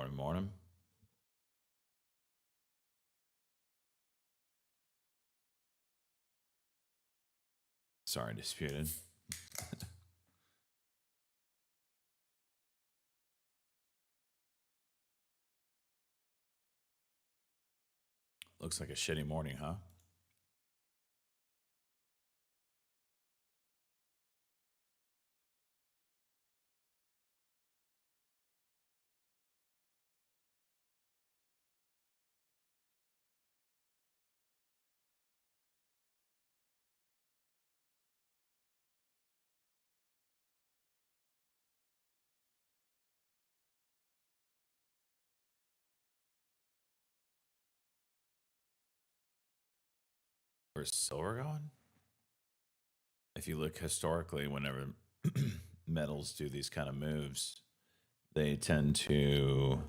Morning, morning. Sorry, disputed. Looks like a shitty morning, huh? Where's silver going? If you look historically, whenever metals do these kind of moves, they tend to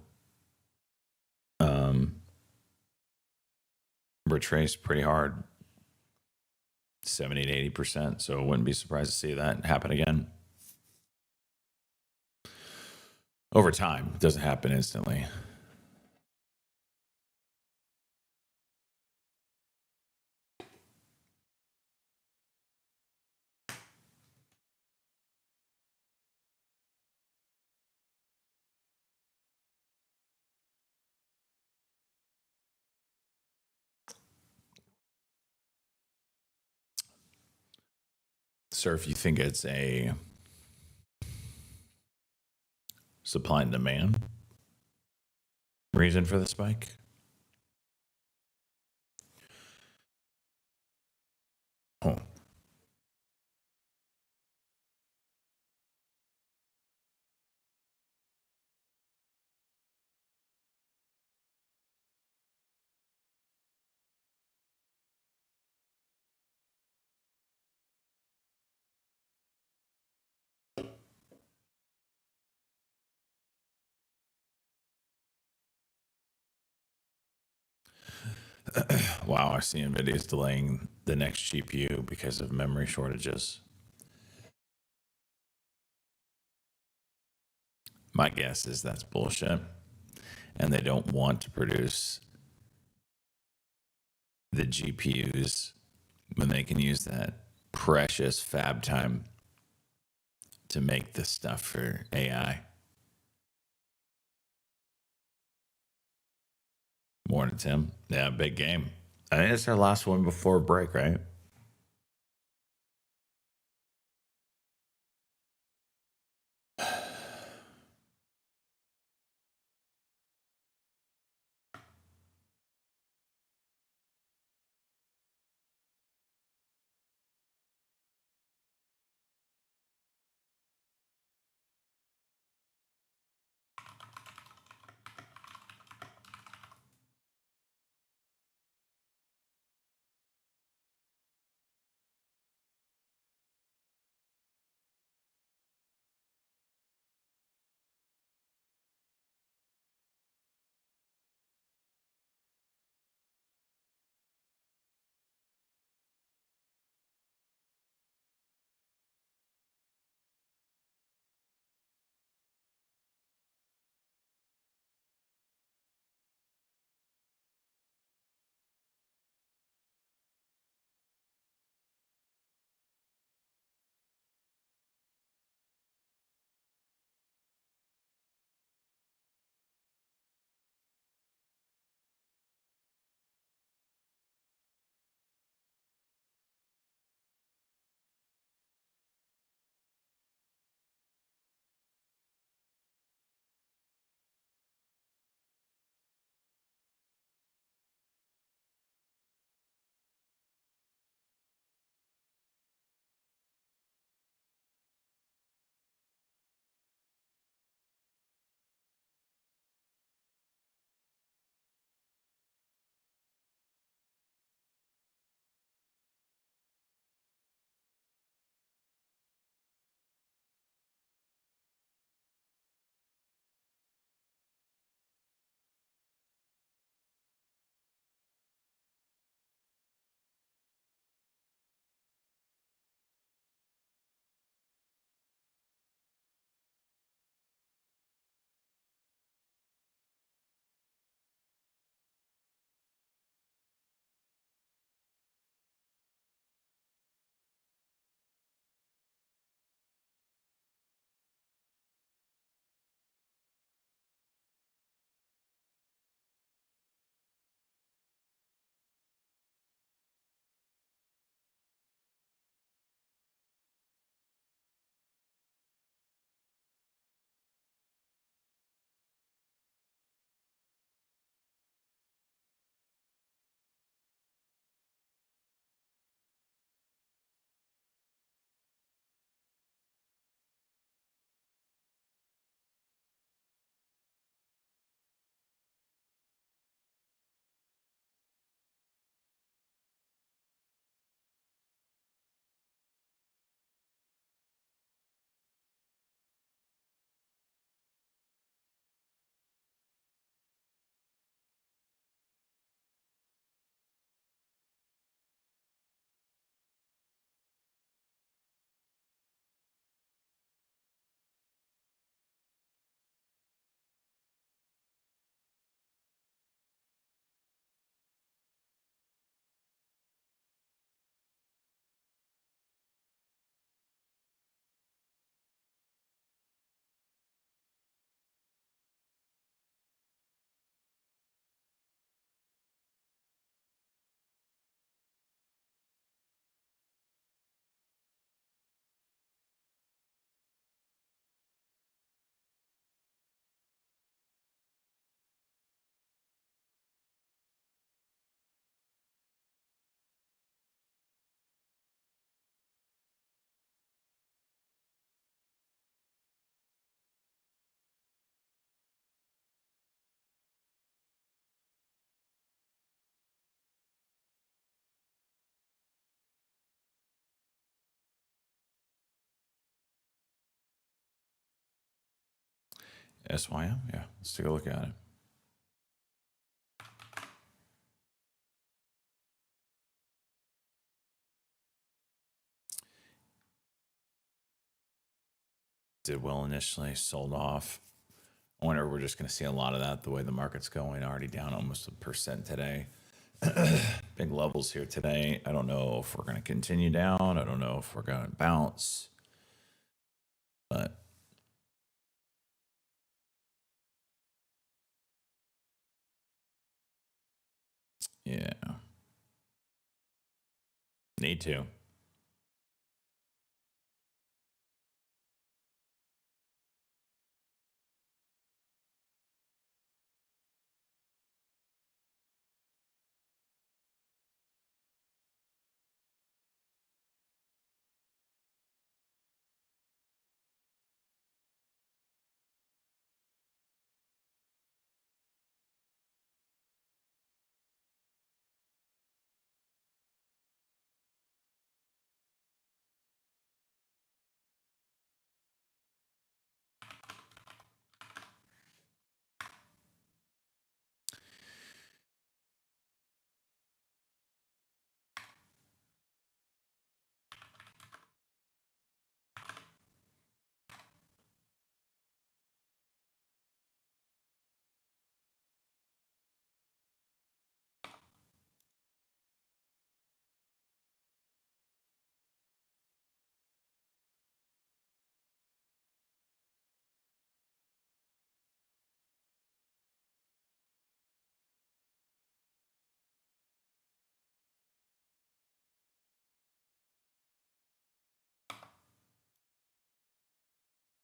retrace pretty hard, 70 to 80%. So I wouldn't be surprised to see that happen again. Over time, it doesn't happen instantly. Sir, if you think it's a supply and demand reason for the spike, oh, wow, I see NVIDIA's delaying the next GPU because of memory shortages. My guess is that's bullshit. And they don't want to produce the GPUs when they can use that precious fab time to make the stuff for AI. Morning, Tim. Yeah, big game. I think it's our last one before break, right? SYM? Yeah, let's take a look at it. Did well initially, sold off. I wonder if we're just going to see a lot of that the way the market's going, already down almost 1% today. Big levels here today. I don't know if we're going to continue down. I don't know if we're going to bounce. But yeah. Need to.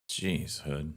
Jeez, Hood.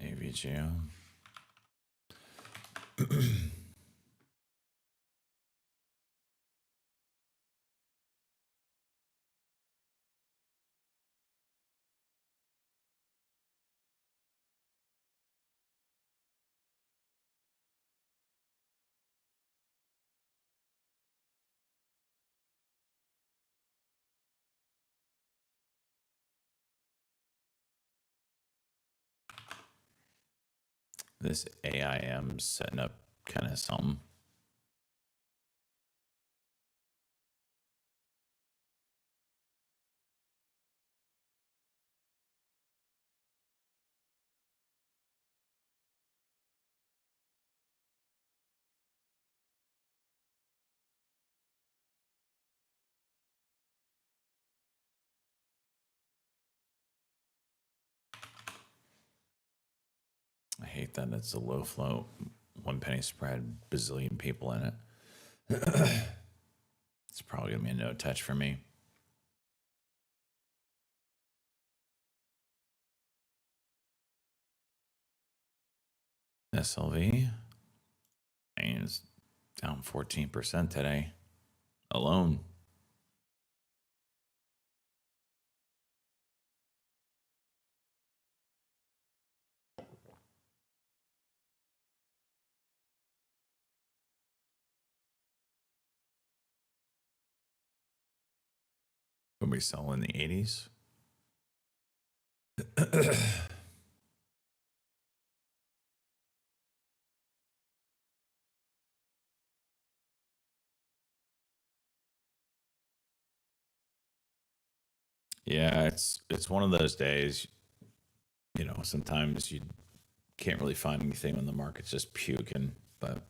AVGM. This AIM setting up kind of something. I hate that it's a low float, 1 penny spread, bazillion people in it. It's probably gonna be a no touch for me. SLV. And it's down 14% today alone. When we sell in the 80s. Yeah, it's one of those days, you know, sometimes you can't really find anything when the market's just puking, but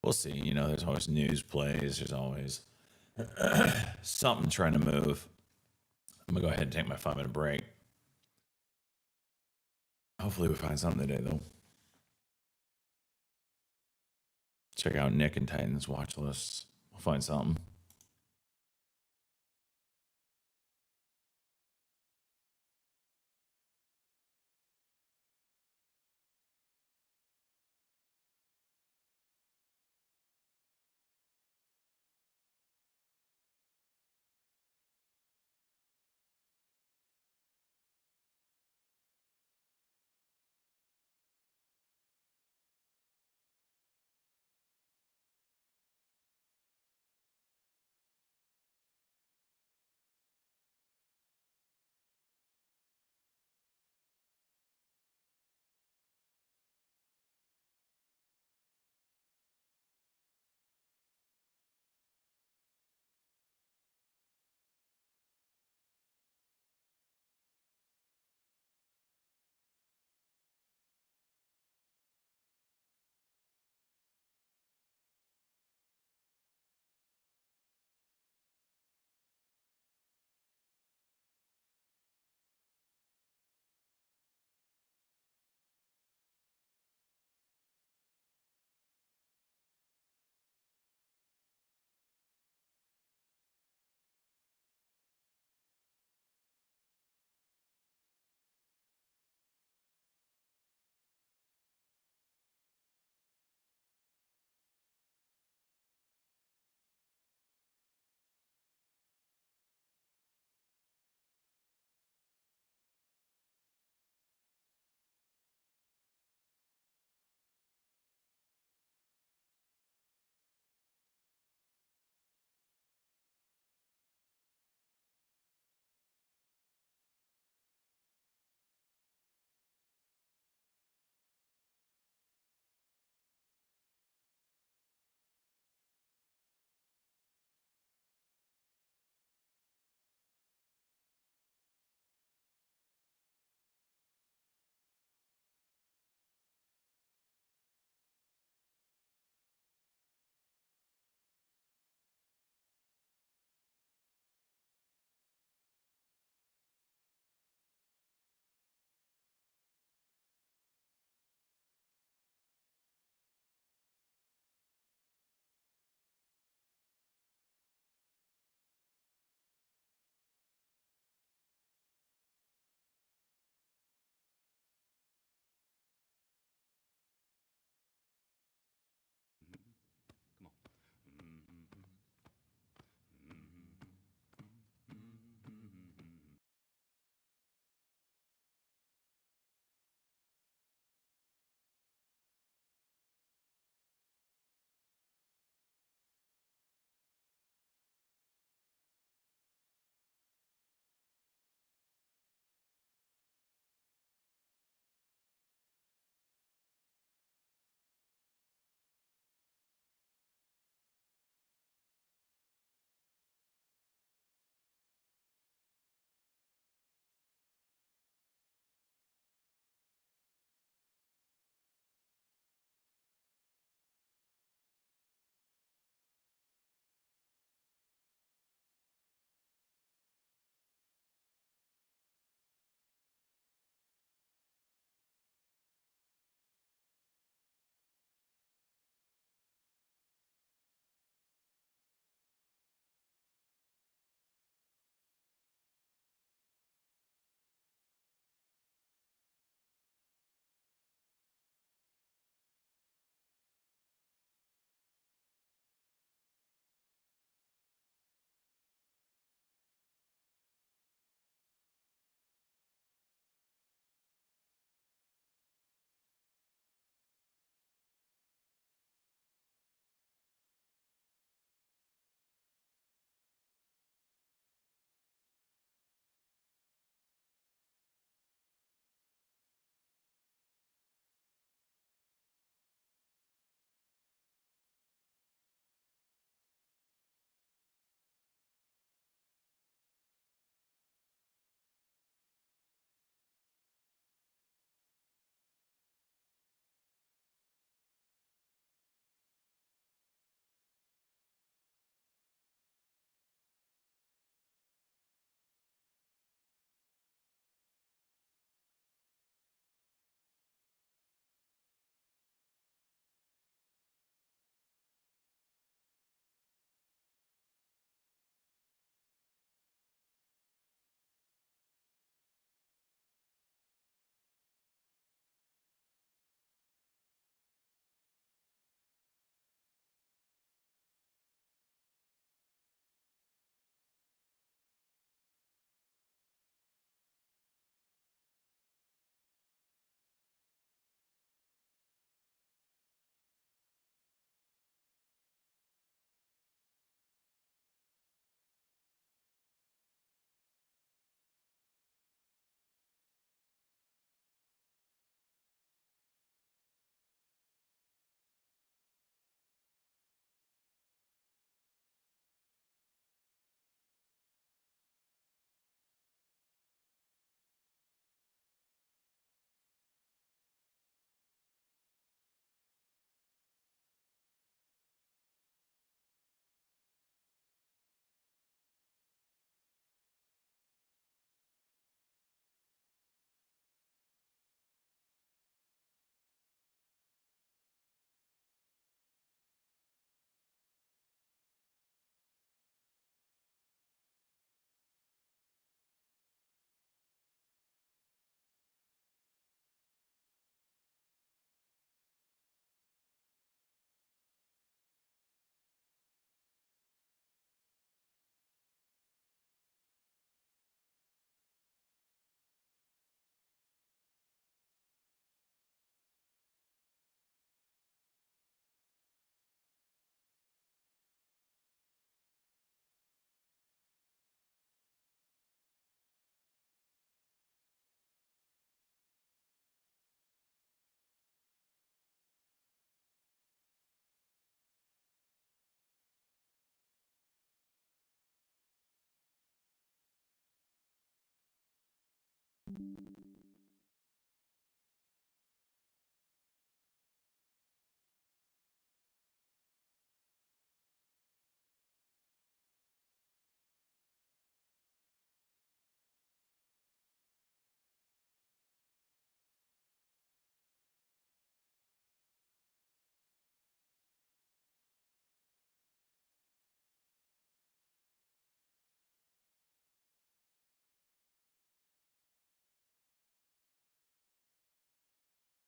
we'll see. You know, there's always news plays. There's always something trying to move. I'm gonna go ahead and take my 5 minute break. Hopefully, we find something today, though. Check out Nick and Titans watch lists. We'll find something.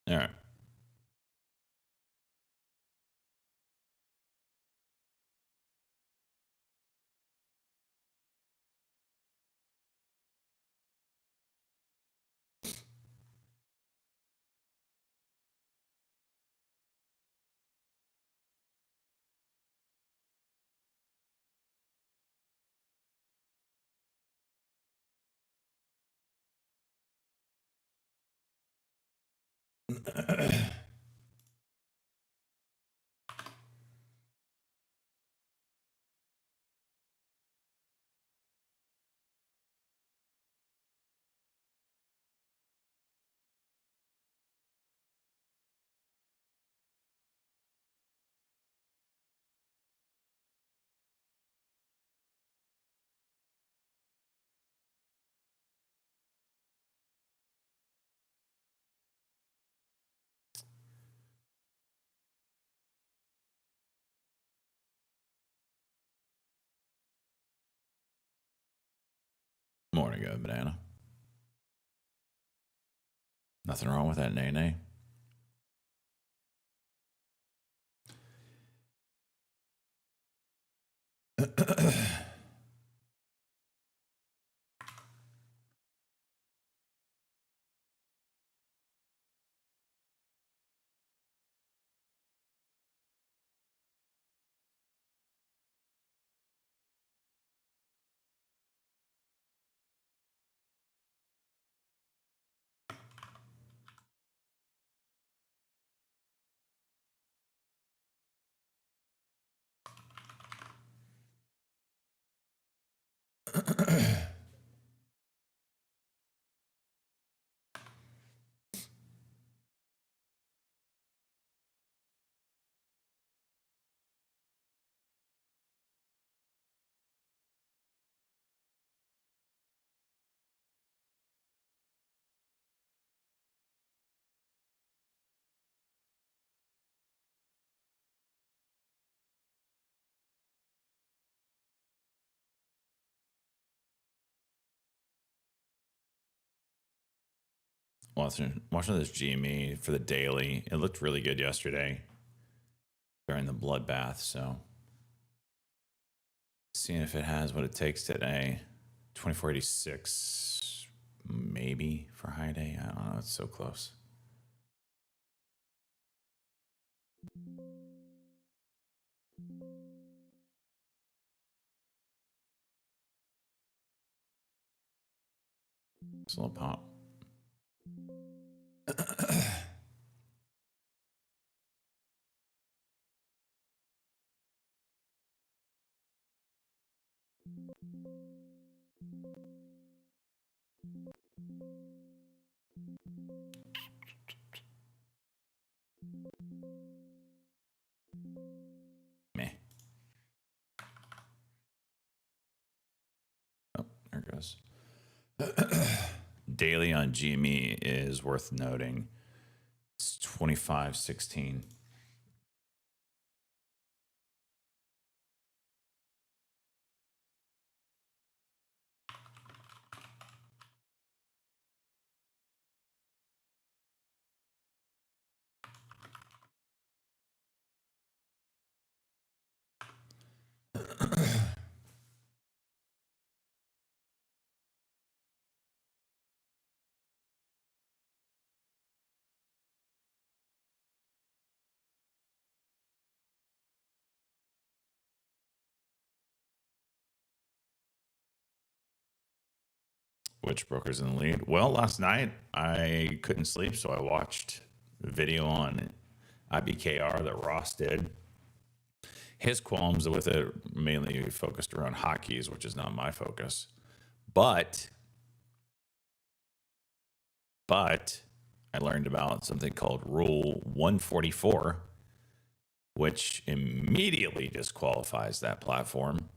All right. Morning, good banana. Nothing wrong with that, nay nay. Watching this GME for the daily. It looked really good yesterday during the bloodbath. So seeing if it has what it takes today. 2486 maybe for high day. I don't know. It's so close. It's a little pop. Meh. Oh, there it goes. Daily on GME is worth noting. It's 25.16. Which broker's in the lead? Well, last night I couldn't sleep, so I watched a video on IBKR that Ross did. His qualms with it mainly focused around hotkeys, which is not my focus. But But I learned about something called Rule 144, which immediately disqualifies that platform.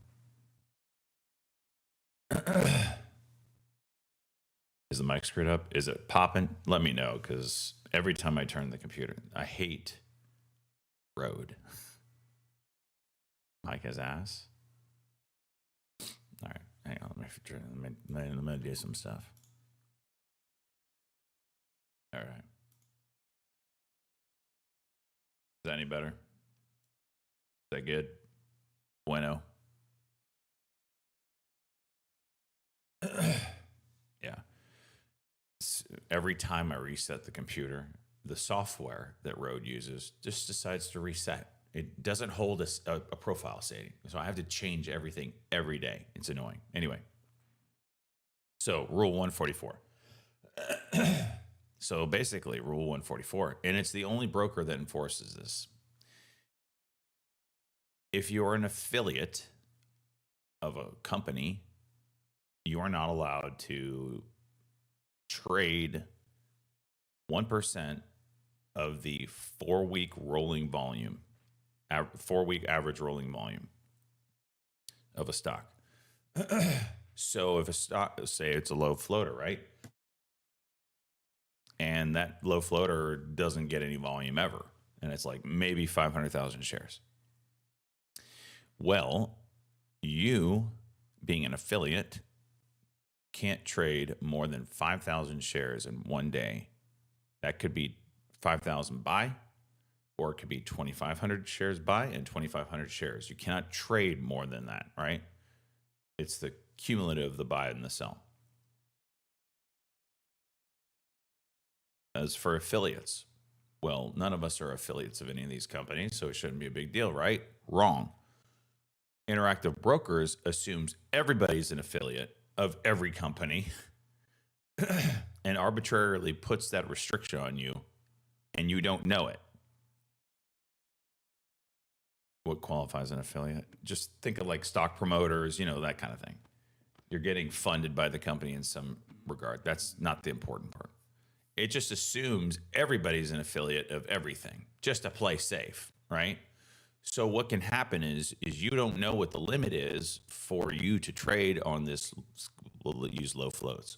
Is the mic screwed up? Is it popping? Let me know, because every time I turn the computer, I hate Rode. Mic has ass. All right, hang on. Let me do some stuff. All right. Is that any better? Is that good? Bueno. Yeah. Every time I reset the computer, the software that Rode uses just decides to reset. It doesn't hold a profile setting. So I have to change everything every day. It's annoying. Anyway, so Rule 144. So basically, Rule 144, and it's the only broker that enforces this. If you're an affiliate of a company, you are not allowed to trade 1% of the 4-week rolling volume, 4-week average rolling volume of a stock. So if a stock, say it's a low floater, right? And that low floater doesn't get any volume ever, and it's like maybe 500,000 shares. Well, you, being an affiliate, can't trade more than 5,000 shares in one day. That could be 5,000 buy, or it could be 2,500 shares buy and 2,500 shares. You cannot trade more than that, right? It's the cumulative of the buy and the sell. As for affiliates, well, none of us are affiliates of any of these companies, so it shouldn't be a big deal, right? Wrong. Interactive Brokers assumes everybody's an affiliate of every company and arbitrarily puts that restriction on you, and you don't know it. What qualifies an affiliate? Just think of like stock promoters, that kind of thing. You're getting funded by the company in some regard. That's not the important part. It just assumes everybody's an affiliate of everything, just to play safe, right? So what can happen is you don't know what the limit is for you to trade on this. We'll use low floats.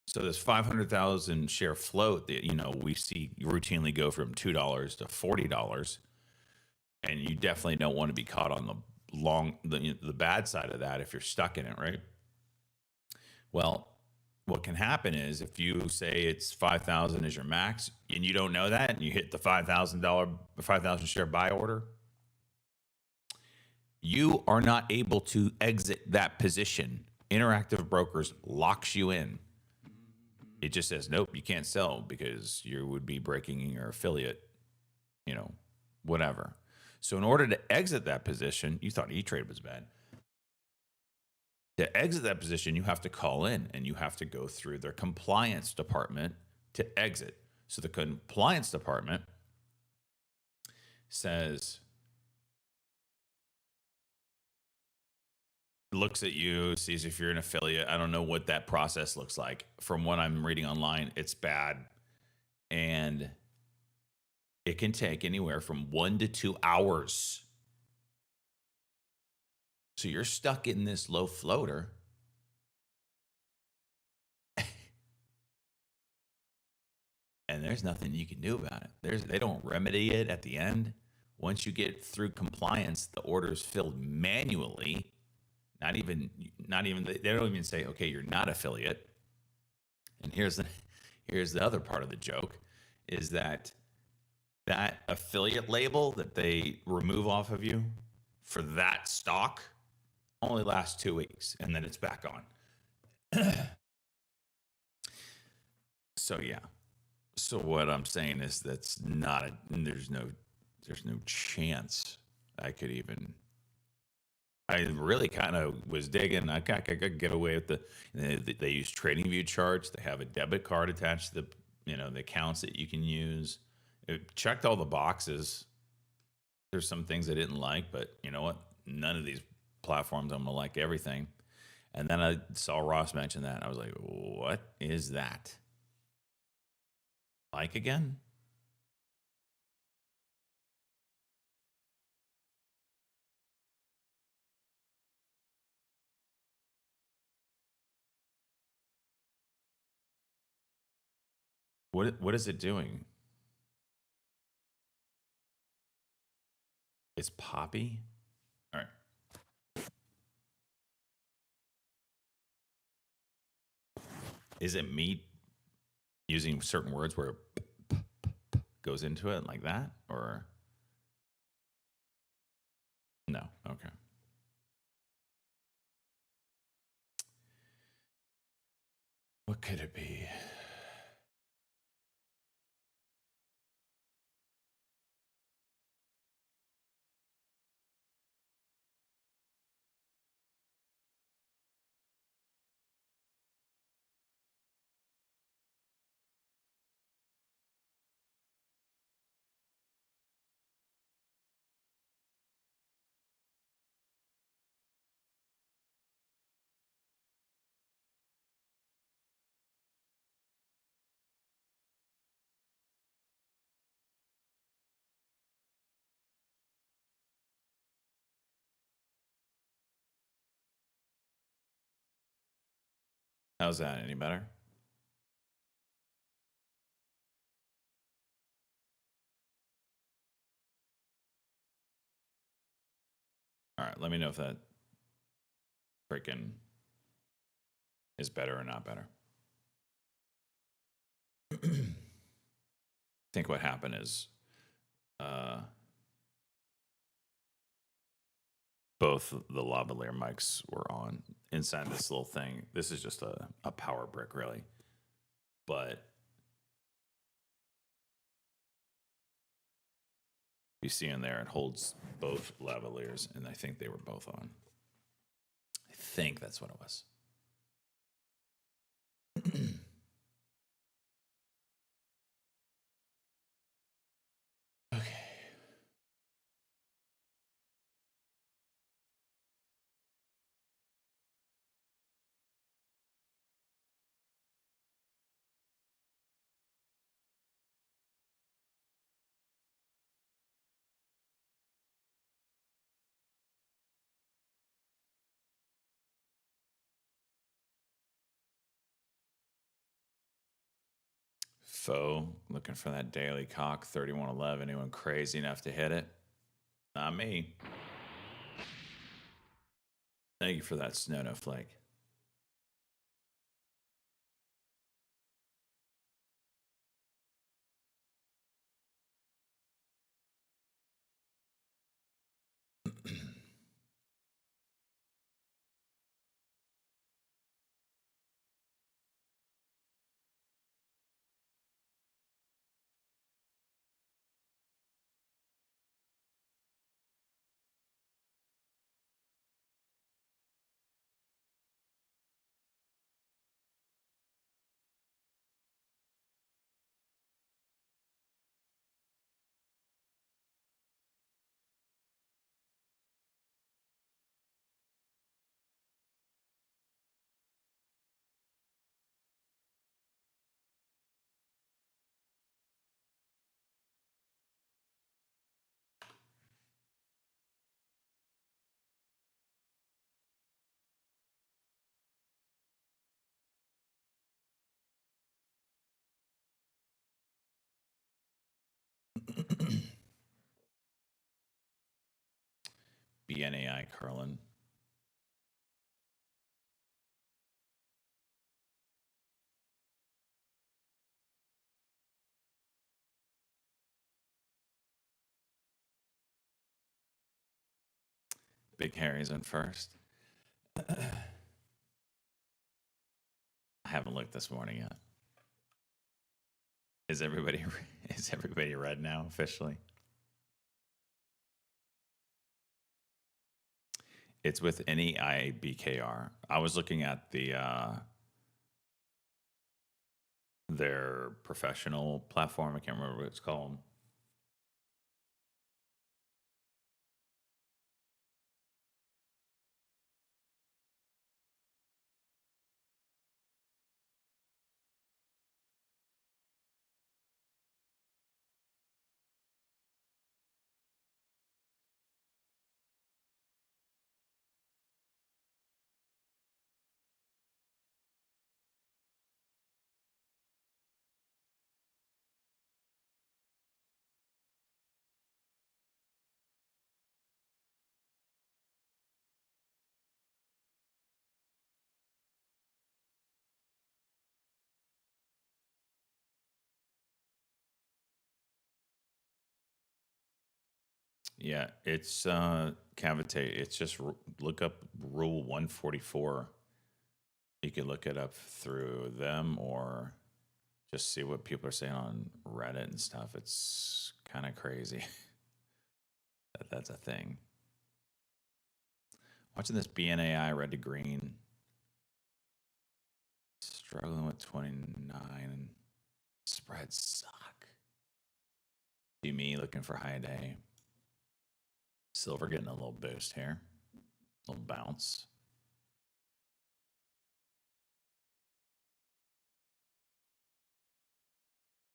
So this 500,000 share float that we see routinely go from $2 to $40, and you definitely don't want to be caught on the bad side of that if you're stuck in it, right? Well, what can happen is if you say it's 5,000 is your max and you don't know that, and you hit the $5,000 share buy order, you are not able to exit that position. Interactive Brokers locks you in. It just says, nope, you can't sell because you would be breaking your affiliate, whatever. So in order to exit that position, you thought E-Trade was bad. To exit that position, you have to call in and you have to go through their compliance department to exit. So the compliance department looks at you, sees if you're an affiliate. I don't know what that process looks like. From what I'm reading online, it's bad. And it can take anywhere from 1 to 2 hours. So you're stuck in this low floater. And there's nothing you can do about it. They don't remedy it at the end. Once you get through compliance, the order is filled manually. Not even they don't even say, okay, you're not affiliate. And here's the other part of the joke is that affiliate label that they remove off of you for that stock only lasts 2 weeks, and then it's back on. So yeah. So what I'm saying is there's no chance I could even. I really kind of was digging. I could get away with they use TradingView charts. They have a debit card attached to the accounts that you can use. It checked all the boxes. There's some things I didn't like, but you know what? None of these platforms I'm gonna like everything. And then I saw Ross mention that. And I was like, what is that? Like again? What is it doing? It's Poppy? All right. Is it me using certain words where it goes into it like that? Or no? Okay. What could it be? How's that? Any better? All right. Let me know if that freaking is better or not better. I think what happened is both the lavalier mics were on inside this little thing. This is just a power brick, really. But you see in there, it holds both lavaliers, and I think they were both on. I think that's what it was. Okay. Foe looking for that daily cock 3111. Anyone crazy enough to hit it? Not me. Thank you for that snow no flake. BNAI Curlin. Big Harry's in first. I haven't looked this morning yet. Is everybody red now officially? It's with any IBKR. I was looking at their professional platform. I can't remember what it's called. Yeah, it's cavitate. It's just look up Rule 144. You can look it up through them or just see what people are saying on Reddit and stuff. It's kind of crazy that that's a thing. Watching this BNAI red to green, struggling with 29. Spreads suck. See me looking for high day. Silver getting a little boost here, a little bounce.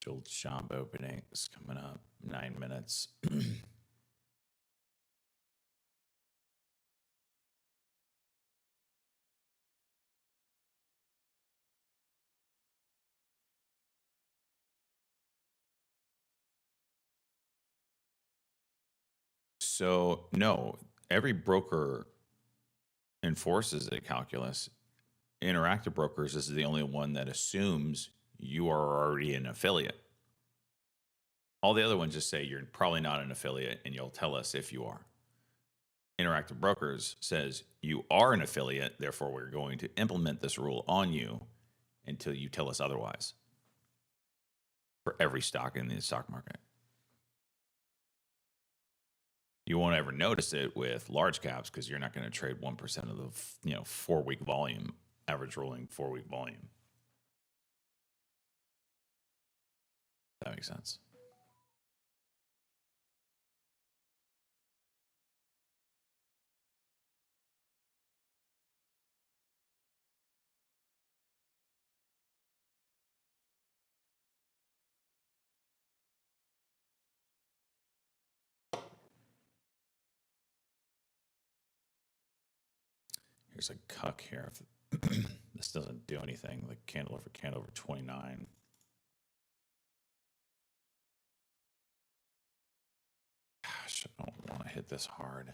Old shop openings coming up 9 minutes. So no, every broker enforces a calculus. Interactive Brokers is the only one that assumes you are already an affiliate. All the other ones just say you're probably not an affiliate and you'll tell us if you are. Interactive Brokers says you are an affiliate, therefore we're going to implement this rule on you until you tell us otherwise for every stock in the stock market. You won't ever notice it with large caps because you're not going to trade 1% of the 4-week volume, average rolling 4-week volume. That makes sense. Here's a cuck here. This doesn't do anything. Like candle over 29. Gosh, I don't want to hit this hard.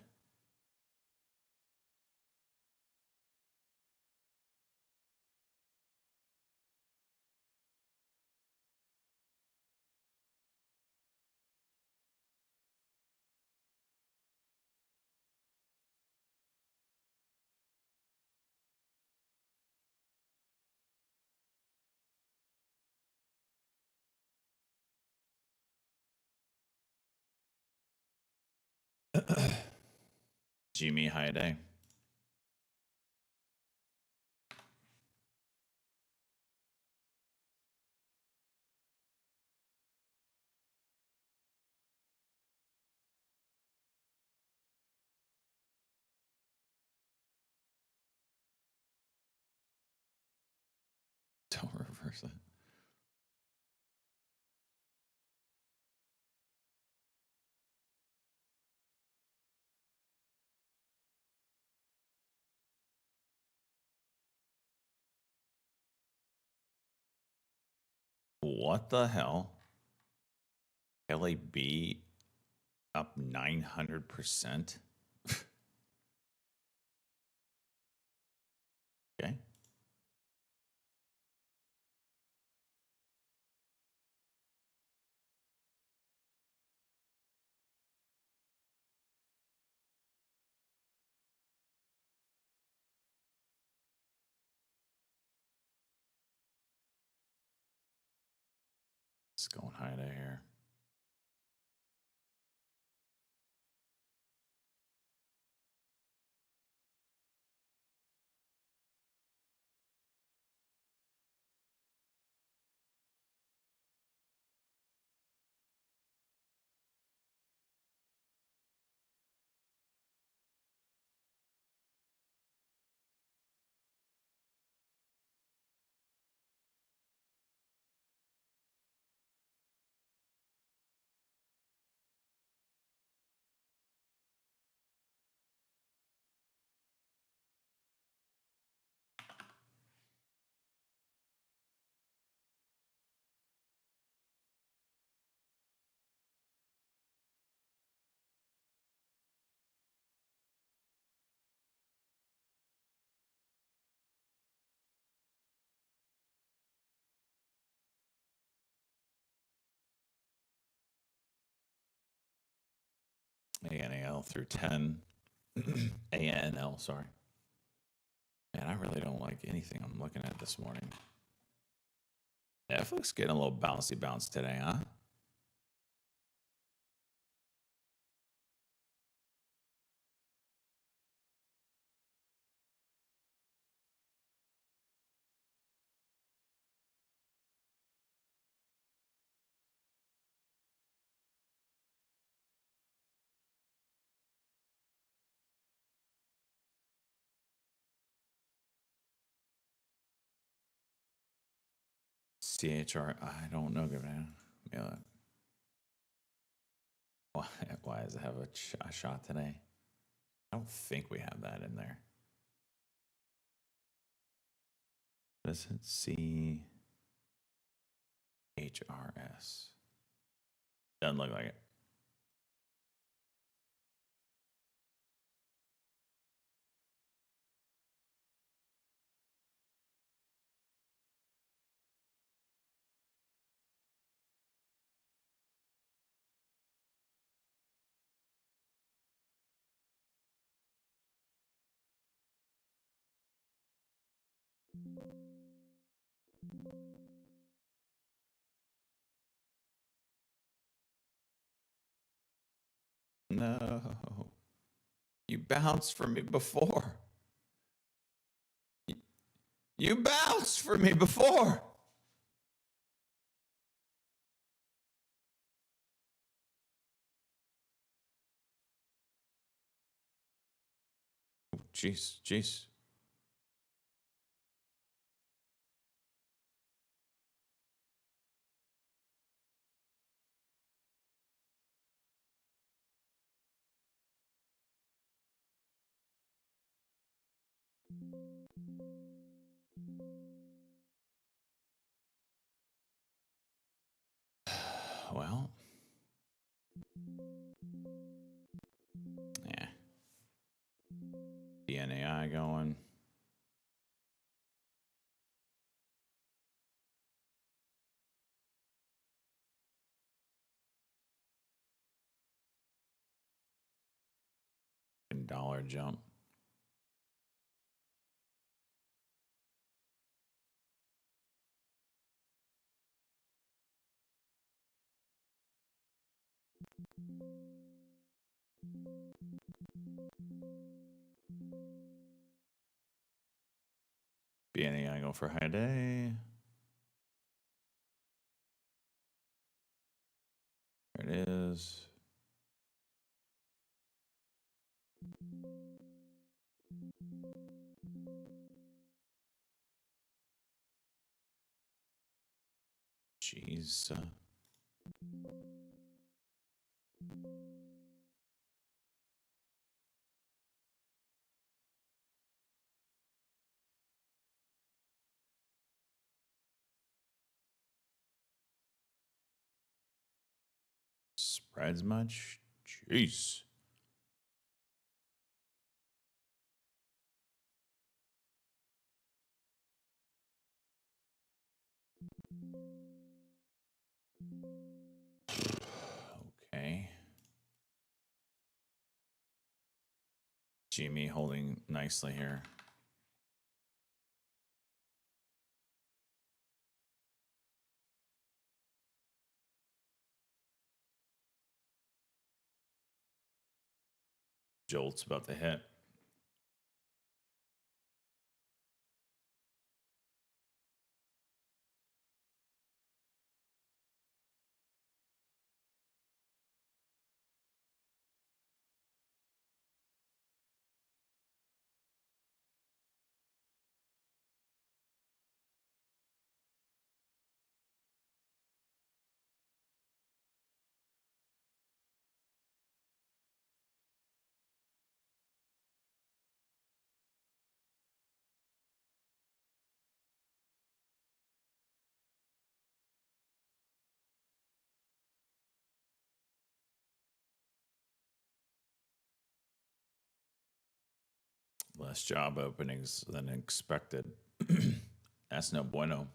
Jimmy, high day. Don't reverse it. What the hell? LAB up 900%. Okay. It's going high day here. ANAL through 10. ANL, sorry. Man, I really don't like anything I'm looking at this morning. FX getting a little bouncy bounce today, huh? CHR, I don't know. Yeah. Why does it have a shot today? I don't think we have that in there. Does it CHRS? Doesn't look like it. No. You bounced for me before. You bounced for me before. Jeez, jeez. Well, yeah. DNAI going. Dollar jump. BNAI going for high day. There it is. Jeez. Spreads much? Jeez. Okay. Jimmy holding nicely here. Jolt's about to hit. Less job openings than expected. That's no bueno.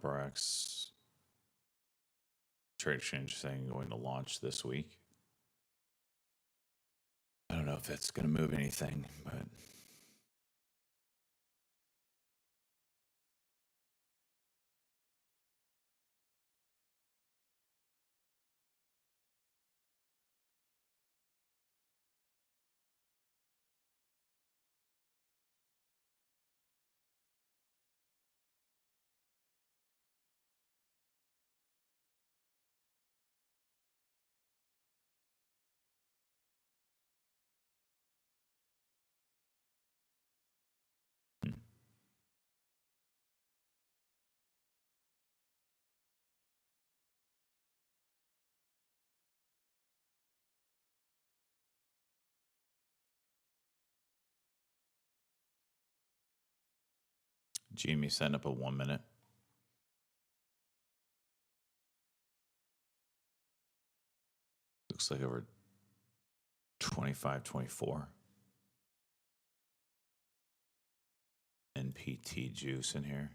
JumperX trade exchange saying going to launch this week. I don't know if it's going to move anything, but Jimmy setting up a 1 minute. Looks like over 25.24. NPT juice in here.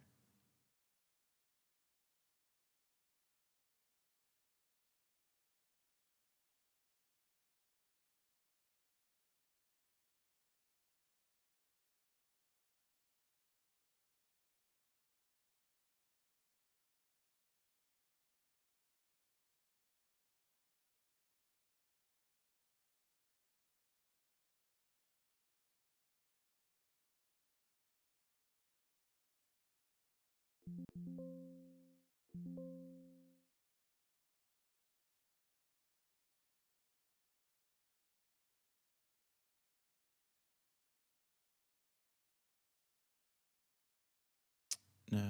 No.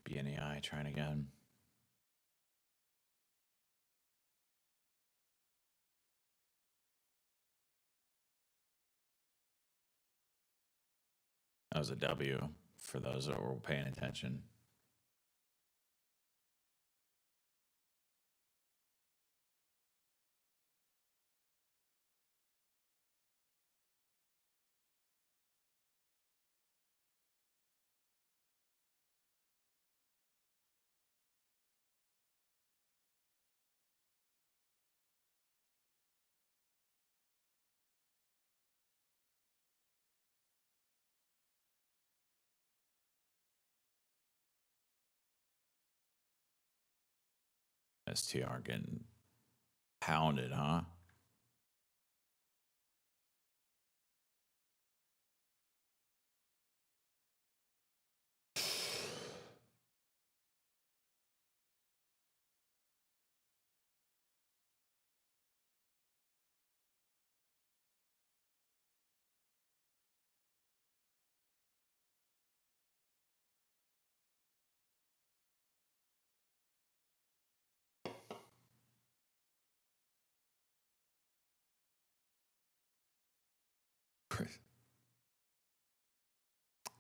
BNEI trying again. That was a W for those that were paying attention. STR getting pounded, huh?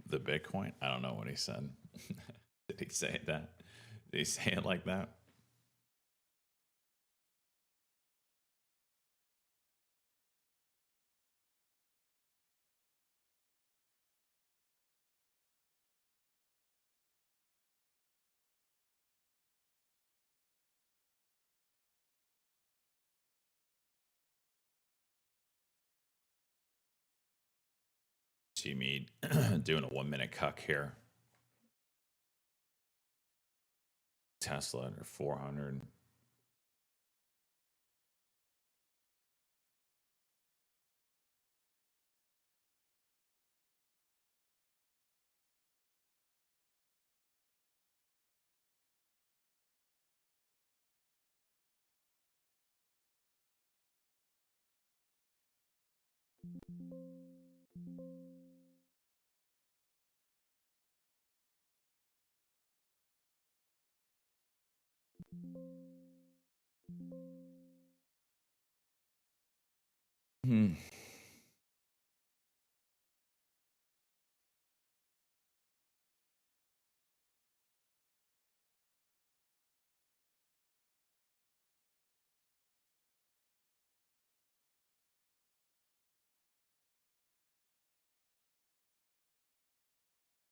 The Bitcoin? I don't know what he said. Did he say that? Did he say it like that? Jimmy doing a 1 minute cuck here. Tesla under 400. Hmm.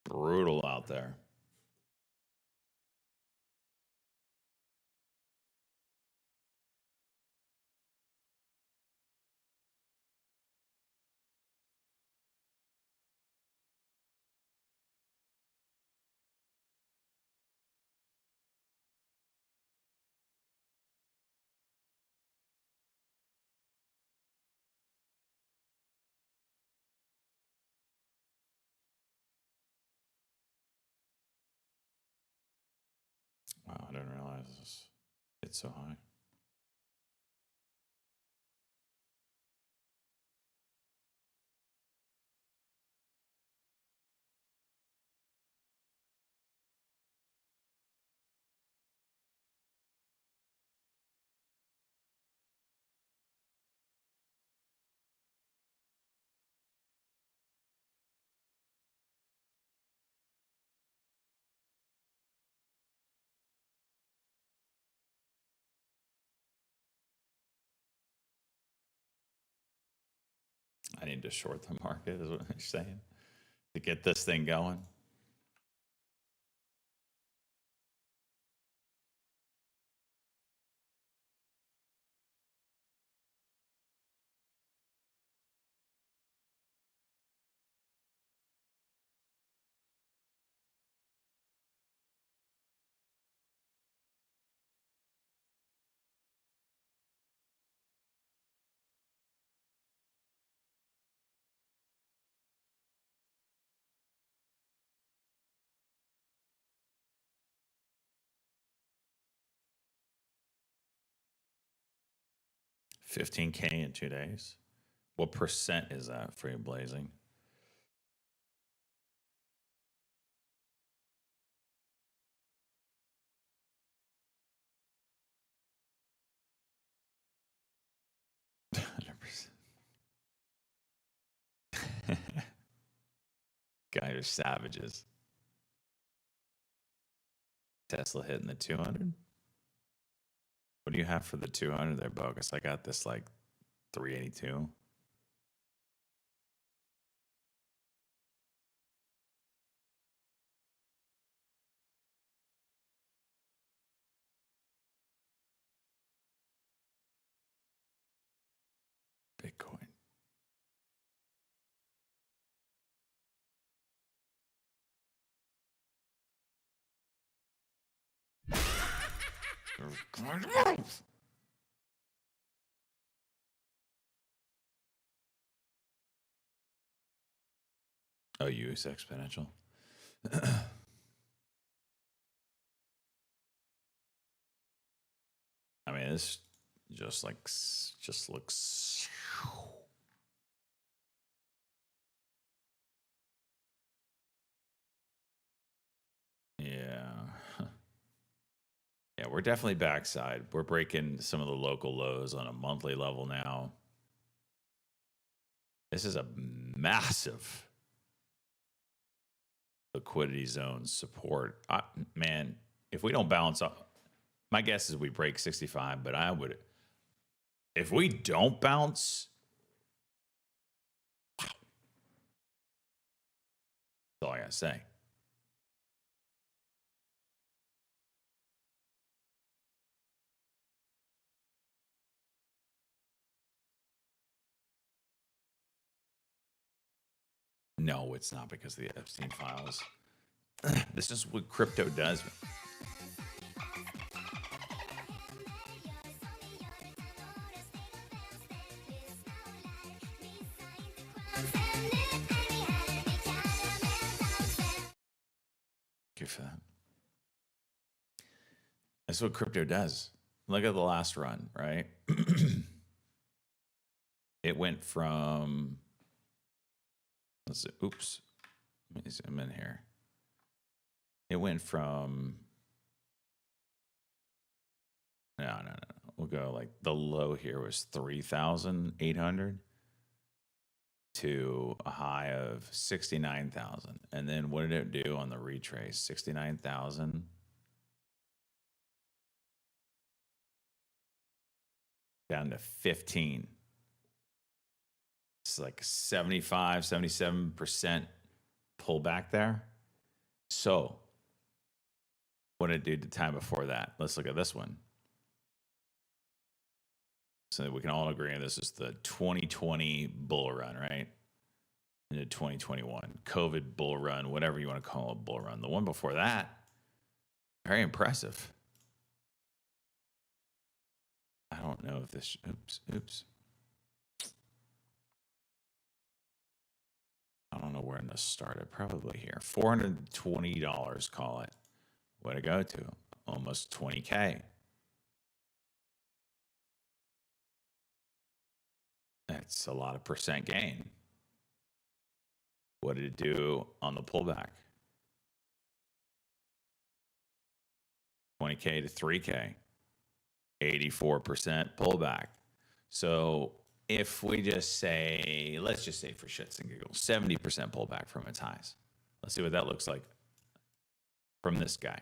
Brutal out there. Wow, I didn't realize this. It's so high. I need to short the market, is what you're saying, to get this thing going. $15K in 2 days. What percent is that for you, Blazing? Guys are savages. Tesla hitting the 200. What do you have for the 200 there, Bogus? I got this like 382. Bitcoin. Oh, use exponential. I mean, this just looks. Yeah. Yeah, we're definitely backside. We're breaking some of the local lows on a monthly level now. This is a massive liquidity zone support. Man, if we don't bounce up, my guess is we break 65, but I would, if we don't bounce, that's all I gotta say. No, it's not because of the Epstein files. This is what crypto does. Thank you for that. That's what crypto does. Look at the last run, right? It went from, let's see, oops, let me zoom in here. It went from, no. We'll go like the low here was 3,800. to a high of 69,000. And then what did it do on the retrace? 69,000. Down to 15. It's like 75, 77% pullback there. So what did it do the time before that? Let's look at this one. So we can all agree on this is the 2020 bull run, right? Into 2021, COVID bull run, whatever you want to call it, bull run. The one before that, very impressive. I don't know if this, oops. I don't know where to start it. Probably here. $420, call it. What to go to? Almost 20K. That's a lot of percent gain. What did it do on the pullback? 20K to 3K. 84% pullback. So if we just say, let's just say for shits and giggles, 70% pullback from its highs. Let's see what that looks like from this guy.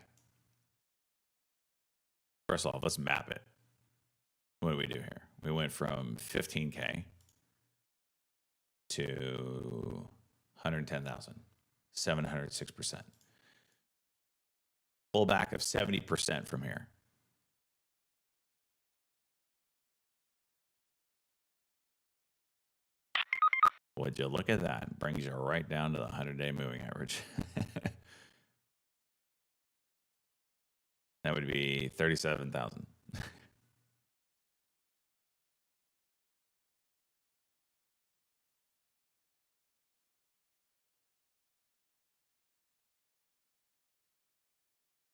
First off, let's map it. What do we do here? We went from 15K to 110,000, 706%. Pullback of 70% from here. Would you look at that? Brings you right down to the 100-day moving average. That would be 37,000.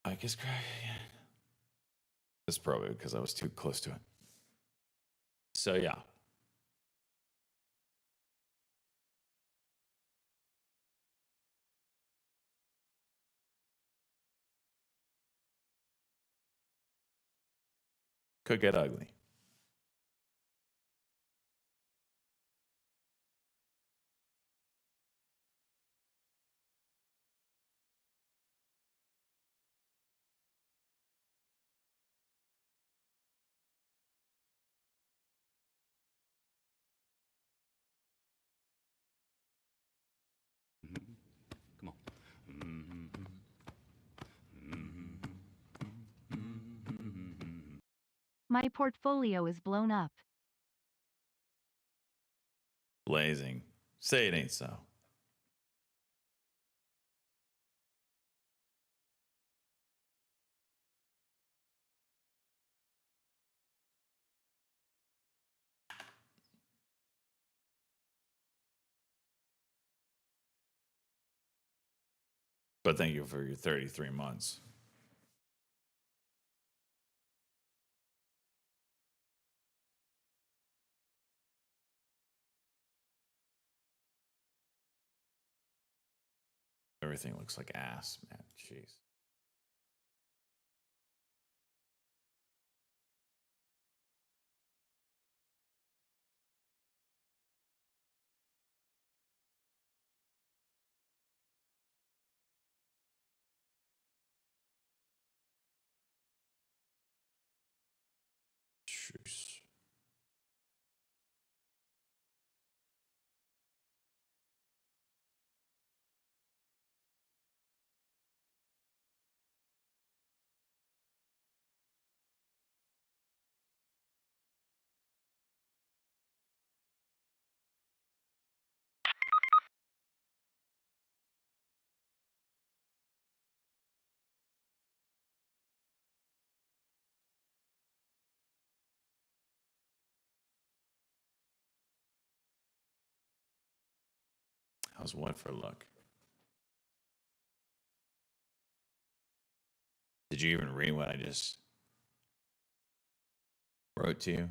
I guess that's probably because I was too close to it. So yeah. Could get ugly. Come on. My portfolio is blown up. Blazing. Say it ain't so. But thank you for your 33 months. Everything looks like ass, man. Jeez. Jeez. How's what for luck? Did you even read what I just wrote to you?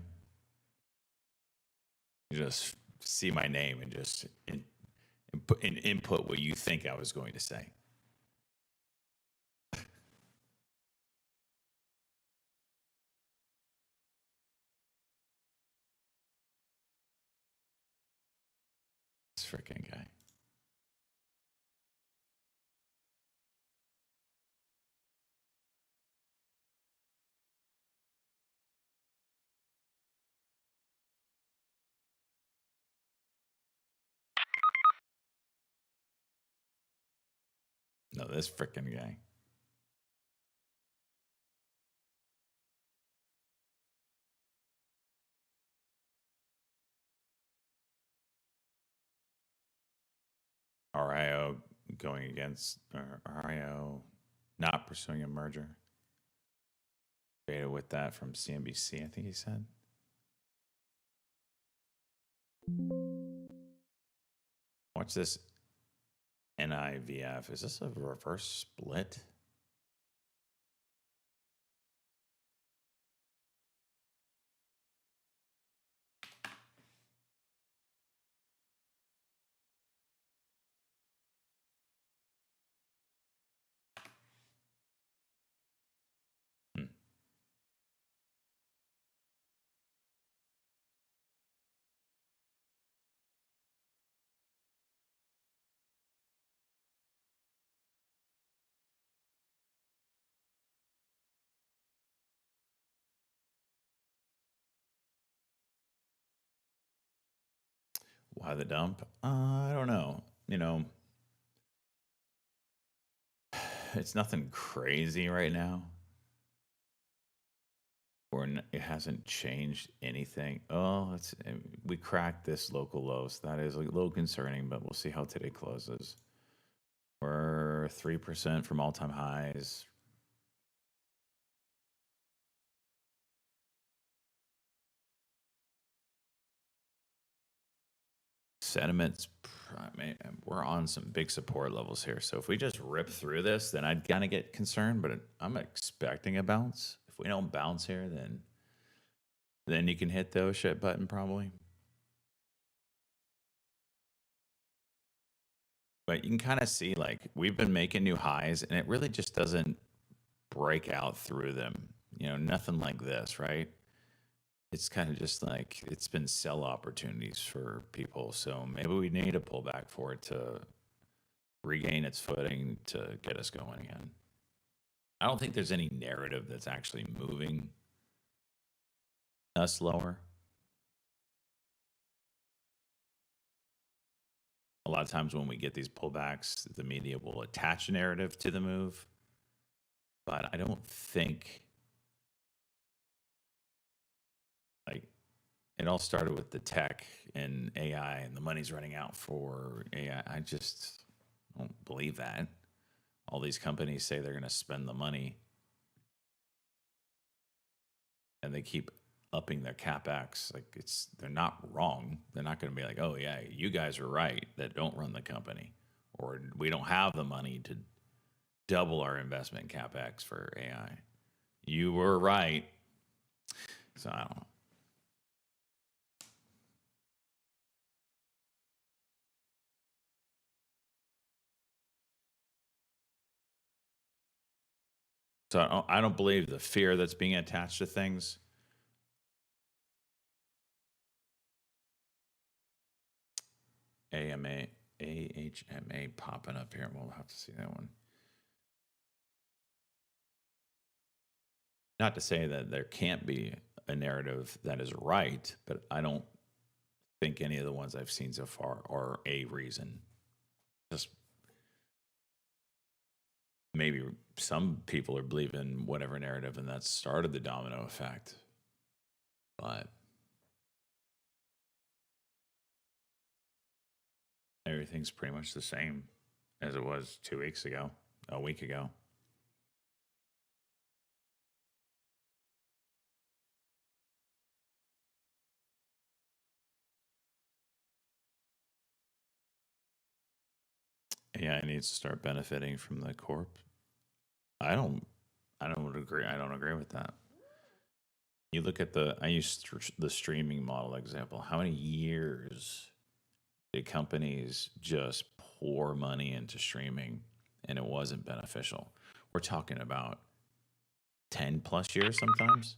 You just see my name and just input what you think I was going to say. This freaking guy. No, this freaking guy. RIO going against RIO not pursuing a merger. Beta with that from CNBC, I think he said. Watch this NIVF. Is this a reverse split? Hmm. Why the dump? I don't know. You know, it's nothing crazy right now. Or it hasn't changed anything. Oh, we cracked this local low, so that is a little concerning, but we'll see how today closes. We're 3% from all-time highs. Sentiment's, we're on some big support levels here. So if we just rip through this, then I'd kind of get concerned, but I'm expecting a bounce. If we don't bounce here, then you can hit the oh shit button probably. But you can kind of see like we've been making new highs and it really just doesn't break out through them. You know, nothing like this, right? It's kind of just like it's been sell opportunities for people. So maybe we need a pullback for it to regain its footing to get us going again. I don't think there's any narrative that's actually moving us lower. A lot of times when we get these pullbacks, the media will attach a narrative to the move. But I don't think like it all started with the tech and AI and the money's running out for AI. I just don't believe that. All these companies say they're going to spend the money and they keep upping their capex. Like they're not wrong. They're not going to be like, oh yeah, you guys are right that don't run the company, or we don't have the money to double our investment in capex for AI. You were right. So I don't know. So I don't believe the fear that's being attached to things. AHMA popping up here. We'll have to see that one. Not to say that there can't be a narrative that is right, but I don't think any of the ones I've seen so far are a reason. Just maybe some people are believing whatever narrative, and that started the domino effect. But everything's pretty much the same as it was 2 weeks ago, a week ago. AI needs to start benefiting from the corp. I don't agree. I don't agree with that. You look at I use the streaming model example. How many years did companies just pour money into streaming and it wasn't beneficial? We're talking about 10 plus years sometimes.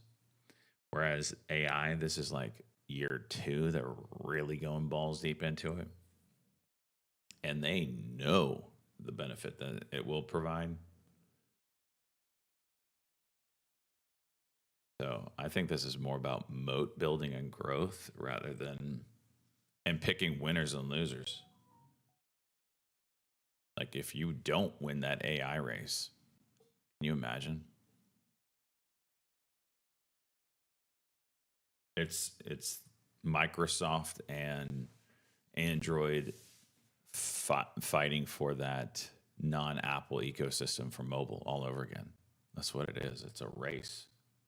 Whereas AI, this is like year 2. They're really going balls deep into it. and they know the benefit that it will provide. So I think this is more about moat building and growth rather than and picking winners and losers. Like if you don't win that AI race, can you imagine? It's Microsoft and Android fighting for that non-Apple ecosystem for mobile all over again. That's what it is. It's a race.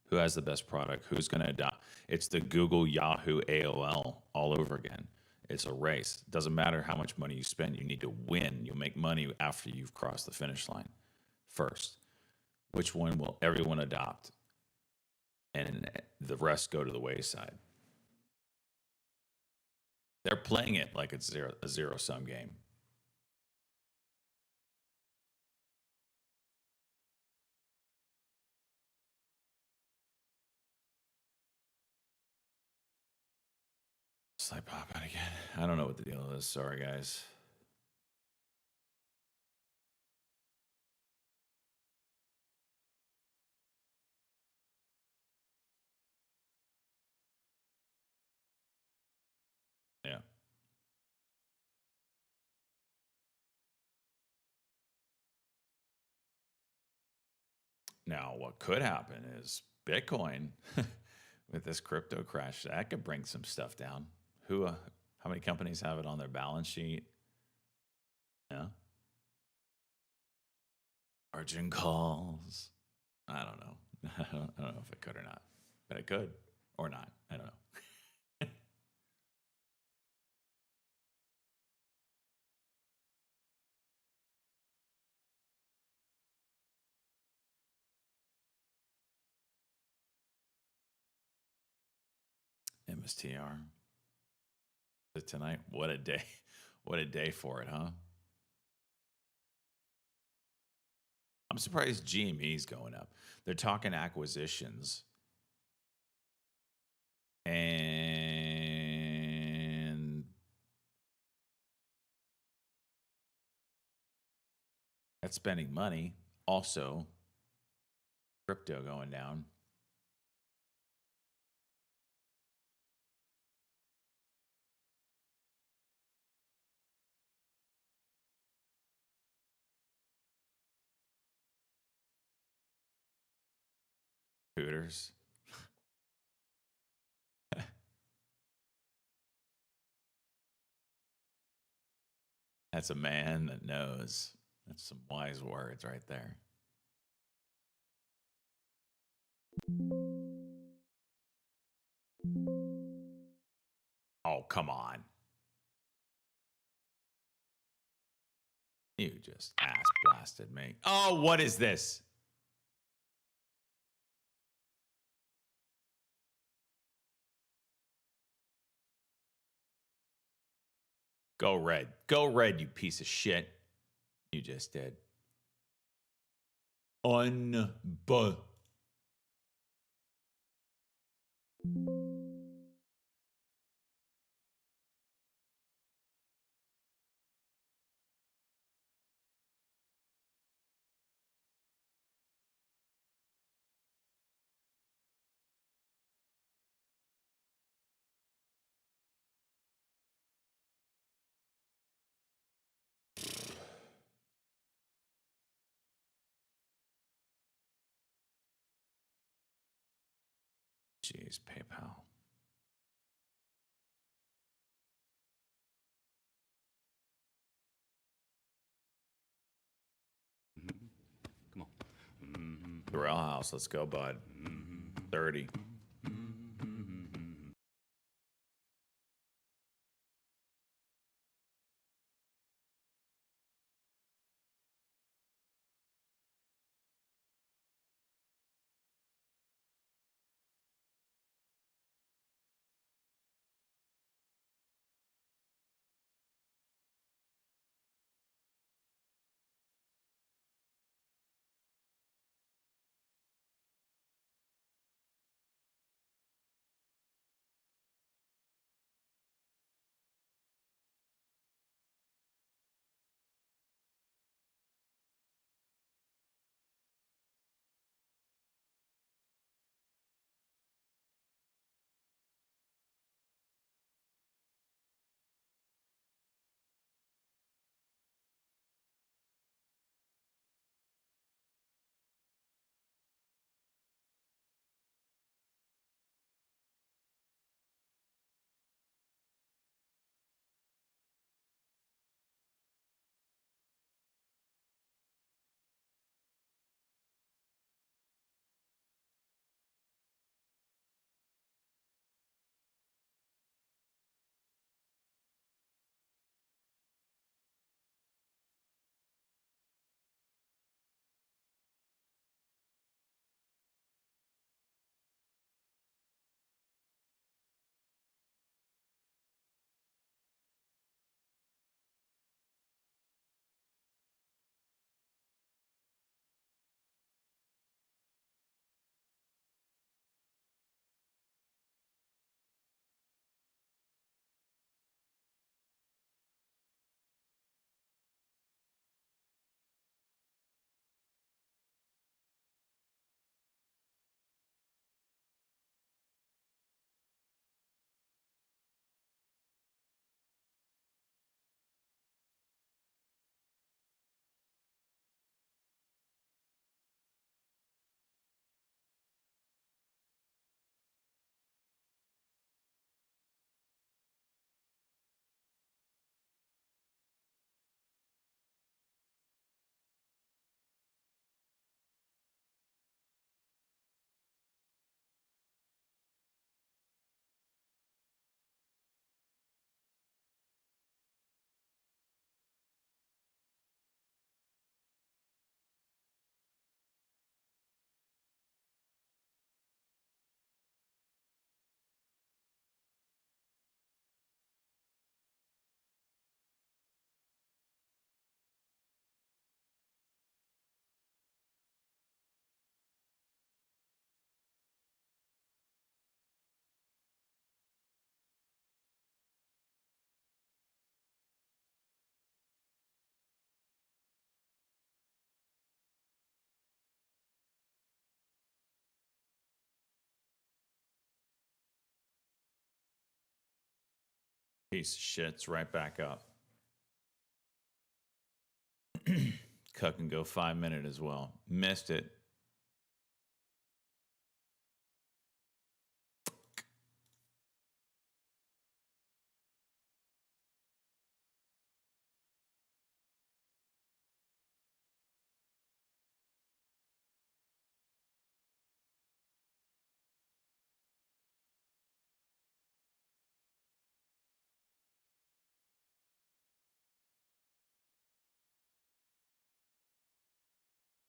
Who has the best product? Who's going to adopt? It's the Google, Yahoo, AOL all over again. It's a race. It doesn't matter how much money you spend. You need to win. You'll make money after you've crossed the finish line first. Which one will everyone adopt? And the rest go to the wayside. They're playing it like it's a zero-sum game. Slide pop out again. I don't know what the deal is. Sorry, guys. Yeah. Now, what could happen is Bitcoin with this crypto crash, that could bring some stuff down. How many companies have it on their balance sheet? Yeah. Margin calls. I don't know. I don't know if it could or not, but it could or not. I don't know. MSTR. Tonight, what a day. What a day for it, huh? I'm surprised GME's going up. They're talking acquisitions. And that's spending money. Also, crypto going down. Hooters. That's a man that knows. That's some wise words right there. Oh, come on. You just ass blasted me. Oh, what is this? Go red. Go red, you piece of shit. You just did. Unbelievable. Jeez, PayPal. Come on. Dorel House, let's go, bud. 30. Piece of shit's right back up. Cut can go 5-minute as well. Missed it.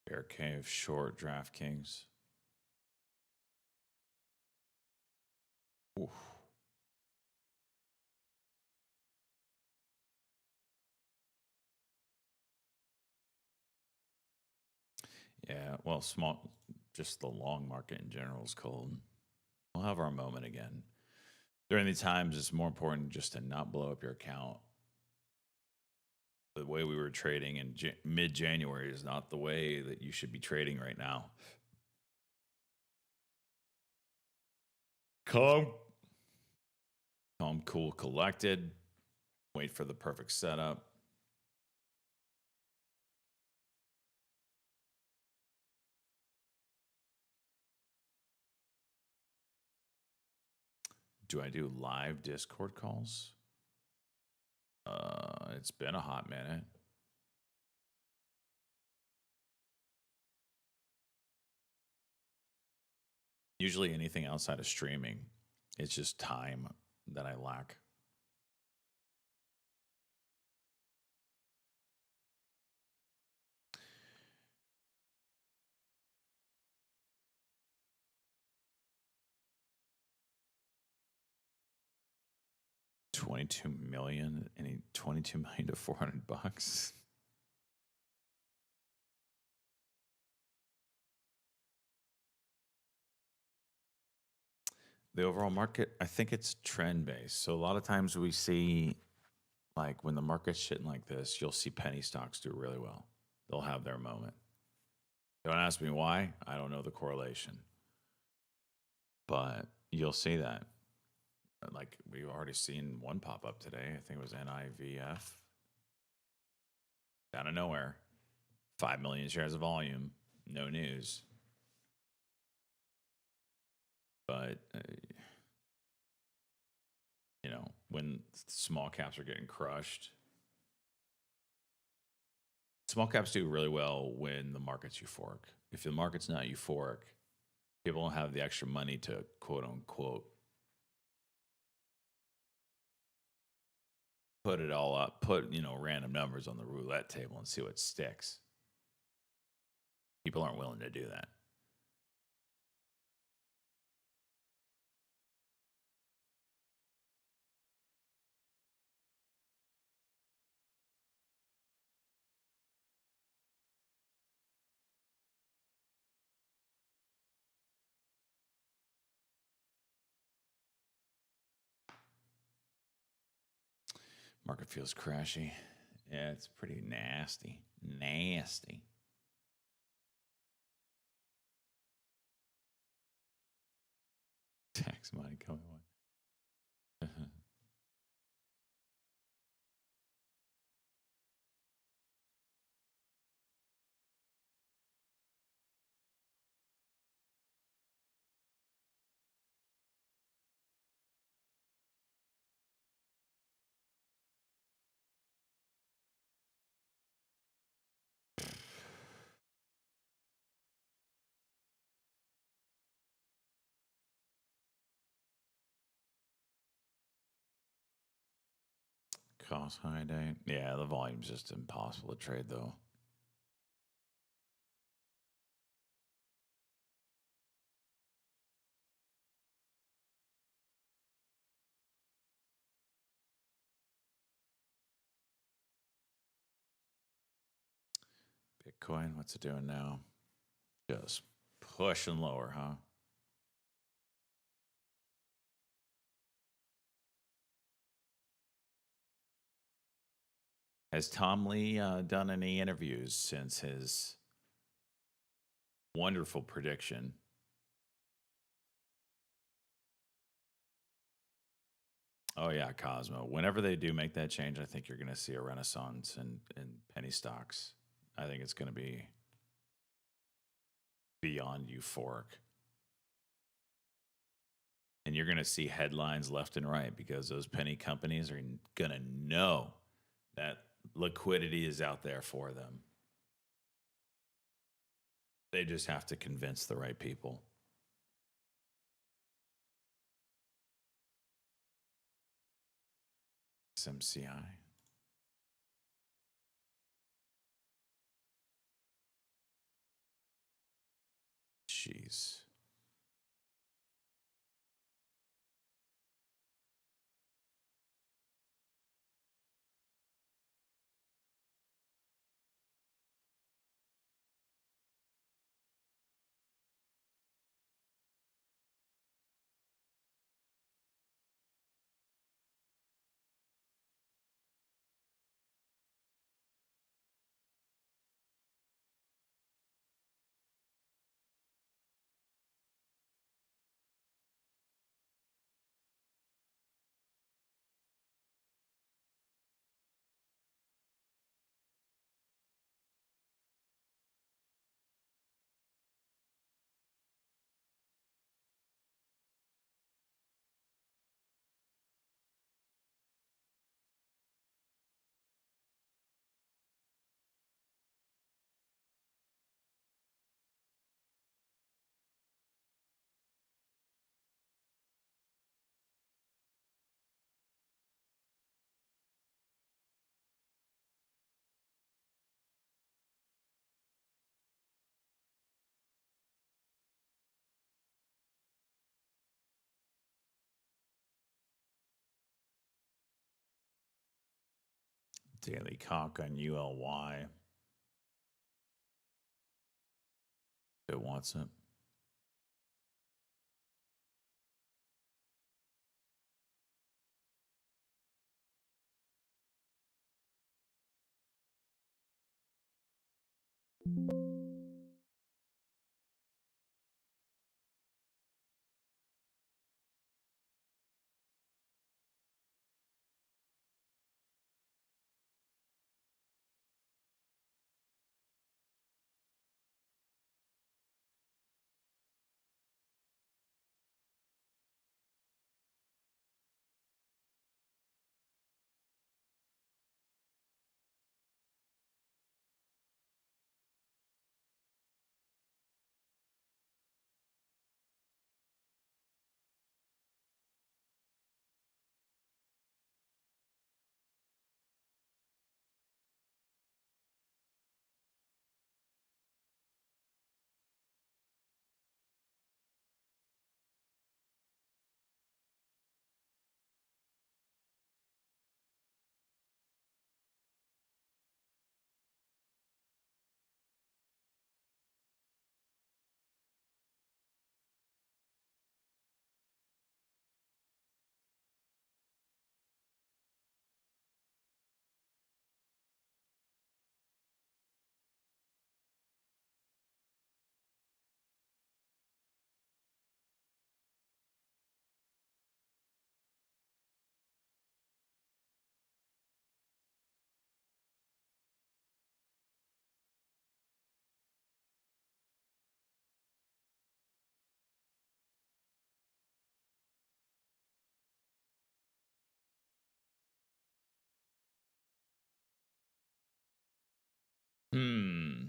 Bear Cave short DraftKings. Oof. Yeah, well, just the long market in general is cold. We'll have our moment again. During the times, it's more important just to not blow up your account. The way we were trading in mid-January is not the way that you should be trading right now. Calm, cool, collected. Wait for the perfect setup. Do I do live Discord calls? It's been a hot minute. Usually anything outside of streaming, it's just time that I lack. $22 million, any $22 million to $400. The overall market, I think it's trend based. So a lot of times we see, like when the market's shitting like this, you'll see penny stocks do really well. They'll have their moment. Don't ask me why. I don't know the correlation, but you'll see that. Like we've already seen one pop up today. I think it was NIVF. Out of nowhere, 5 million shares of volume. No news. But you know, when small caps are getting crushed, small caps do really well when the market's euphoric. If the market's not euphoric, people don't have the extra money to quote unquote put it all up, put, you know, random numbers on the roulette table and see what sticks. People aren't willing to do that. Market feels crashy. Yeah, it's pretty nasty. Nasty. Tax money coming on. Cost high day. Yeah, the volume's just impossible to trade though. Bitcoin, what's it doing now? Just pushing lower, huh? Has Tom Lee done any interviews since his wonderful prediction? Oh yeah, Cosmo. Whenever they do make that change, I think you're going to see a renaissance in penny stocks. I think it's going to be beyond euphoric. And you're going to see headlines left and right because those penny companies are going to know that liquidity is out there for them. They just have to convince the right people. SMCI. Jeez. Daily cock on ULY. It wants it. Hmm.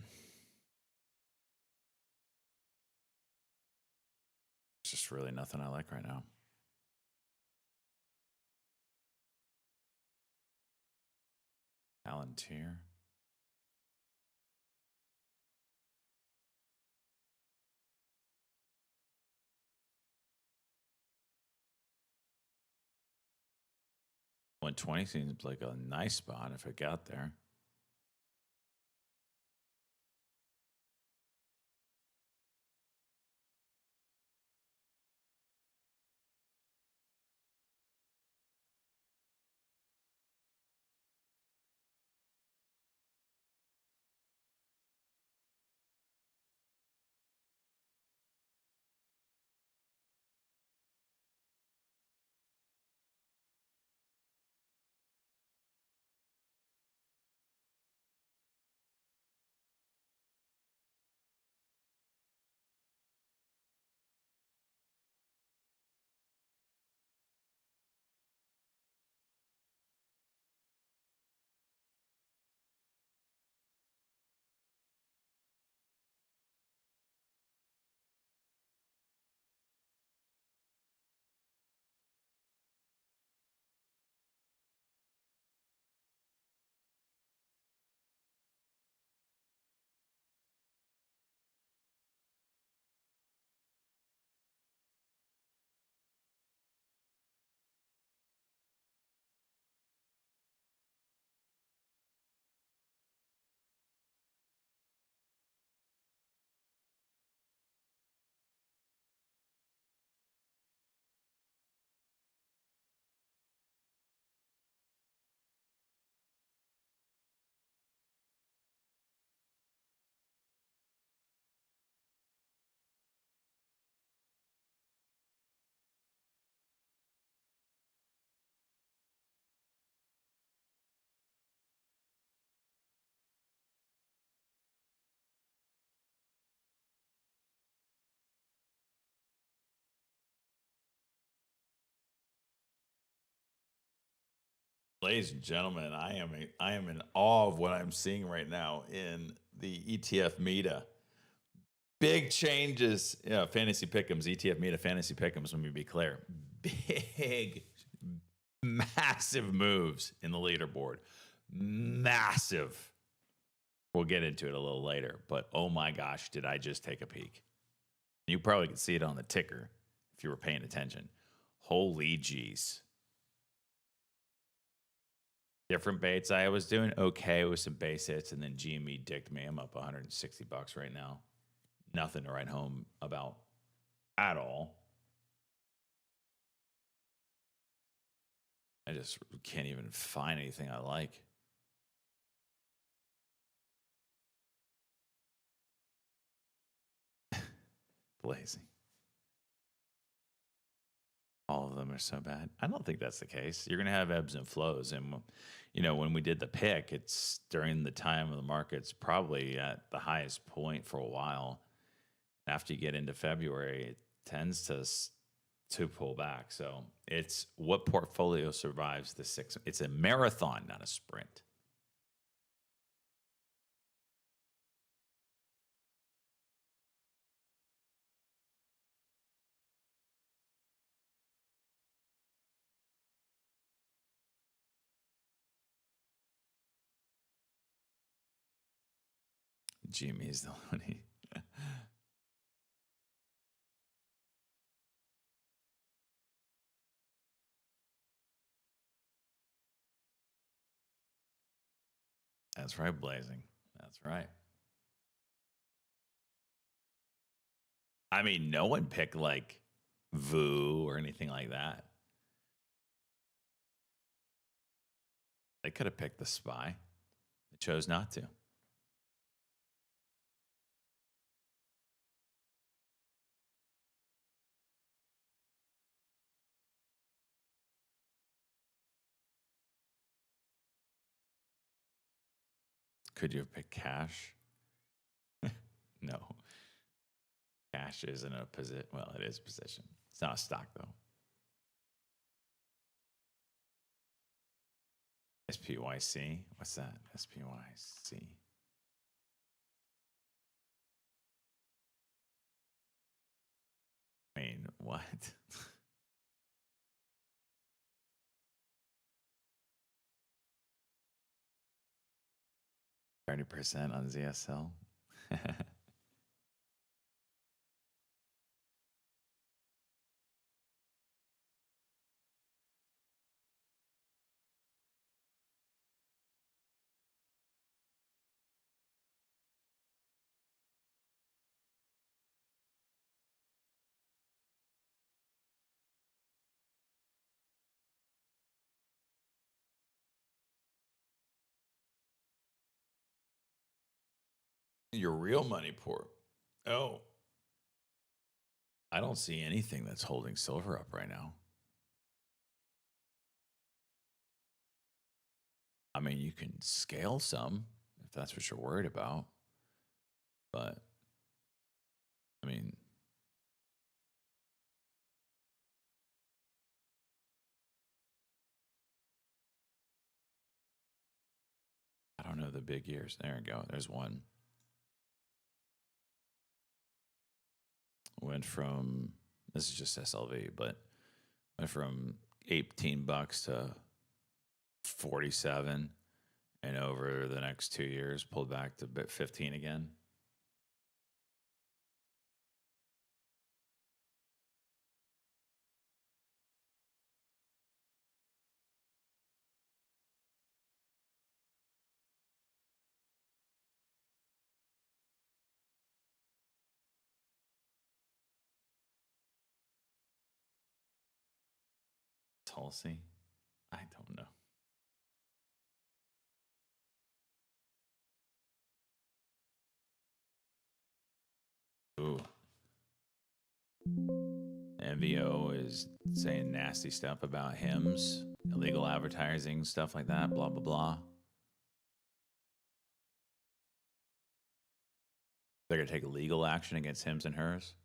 It's just really nothing I like right now. Palantir. One 20 seems like a nice spot if it got there. Ladies and gentlemen, I am in awe of what I'm seeing right now in the ETF Meta. Big changes. Yeah, fantasy pick'ems, ETF Meta fantasy pick'ems, let me be clear. Big, massive moves in the leaderboard. Massive. We'll get into it a little later, but oh my gosh, did I just take a peek? You probably could see it on the ticker if you were paying attention. Holy jeez. Different baits I was doing okay with some base hits, and then GME dicked me. I'm up $160 right now. Nothing to write home about at all. I just can't even find anything I like. Blazing. All of them are so bad. I don't think that's the case. You're going to have ebbs and flows. And, you know, when we did the pick, it's during the time of the market's probably at the highest point for a while. After you get into February, it tends to pull back. So it's what portfolio survives the 6. It's a marathon, not a sprint. Jimmy's the one. That's right, Blazing. That's right. I mean, no one picked like Vu or anything like that. They could have picked the spy. They chose not to. Could you have picked Cash? No. Cash isn't a position. Well, it is a position. It's not a stock, though. SPYC? What's that? SPYC. I mean, what? 30% on ZSL? Your real money port. Oh. I don't see anything that's holding silver up right now. I mean, you can scale some if that's what you're worried about. But, I mean, I don't know the big years. There we go. There's one. Went from, this is just SLV, but went from $18 to 47, and over the next 2 years pulled back to 15 again. Tulsi? I don't know. Ooh. MVO is saying nasty stuff about hymns, illegal advertising, stuff like that, blah, blah, blah. They're going to take legal action against Hims and Hers.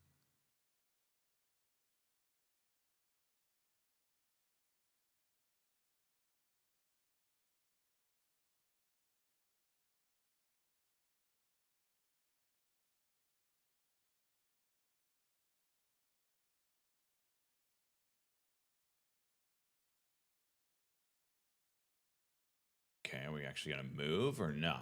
Okay, are we actually gonna move or no?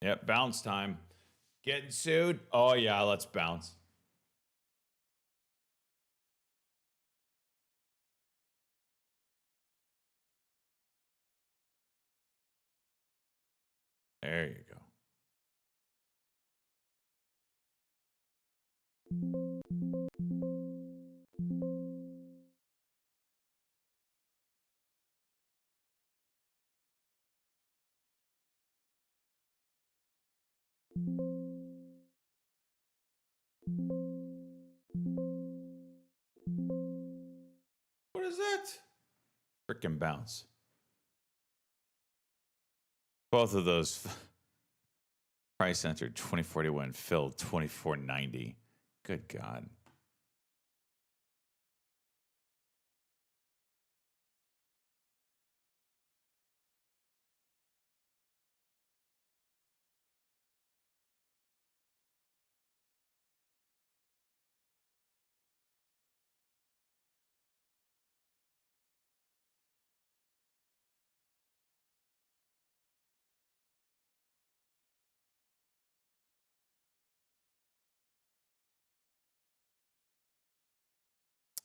Yep, bounce time. Getting sued? Oh yeah, let's bounce. There you go. What is that? Freaking bounce. Both of those price entered 2041, filled 2490. Good God.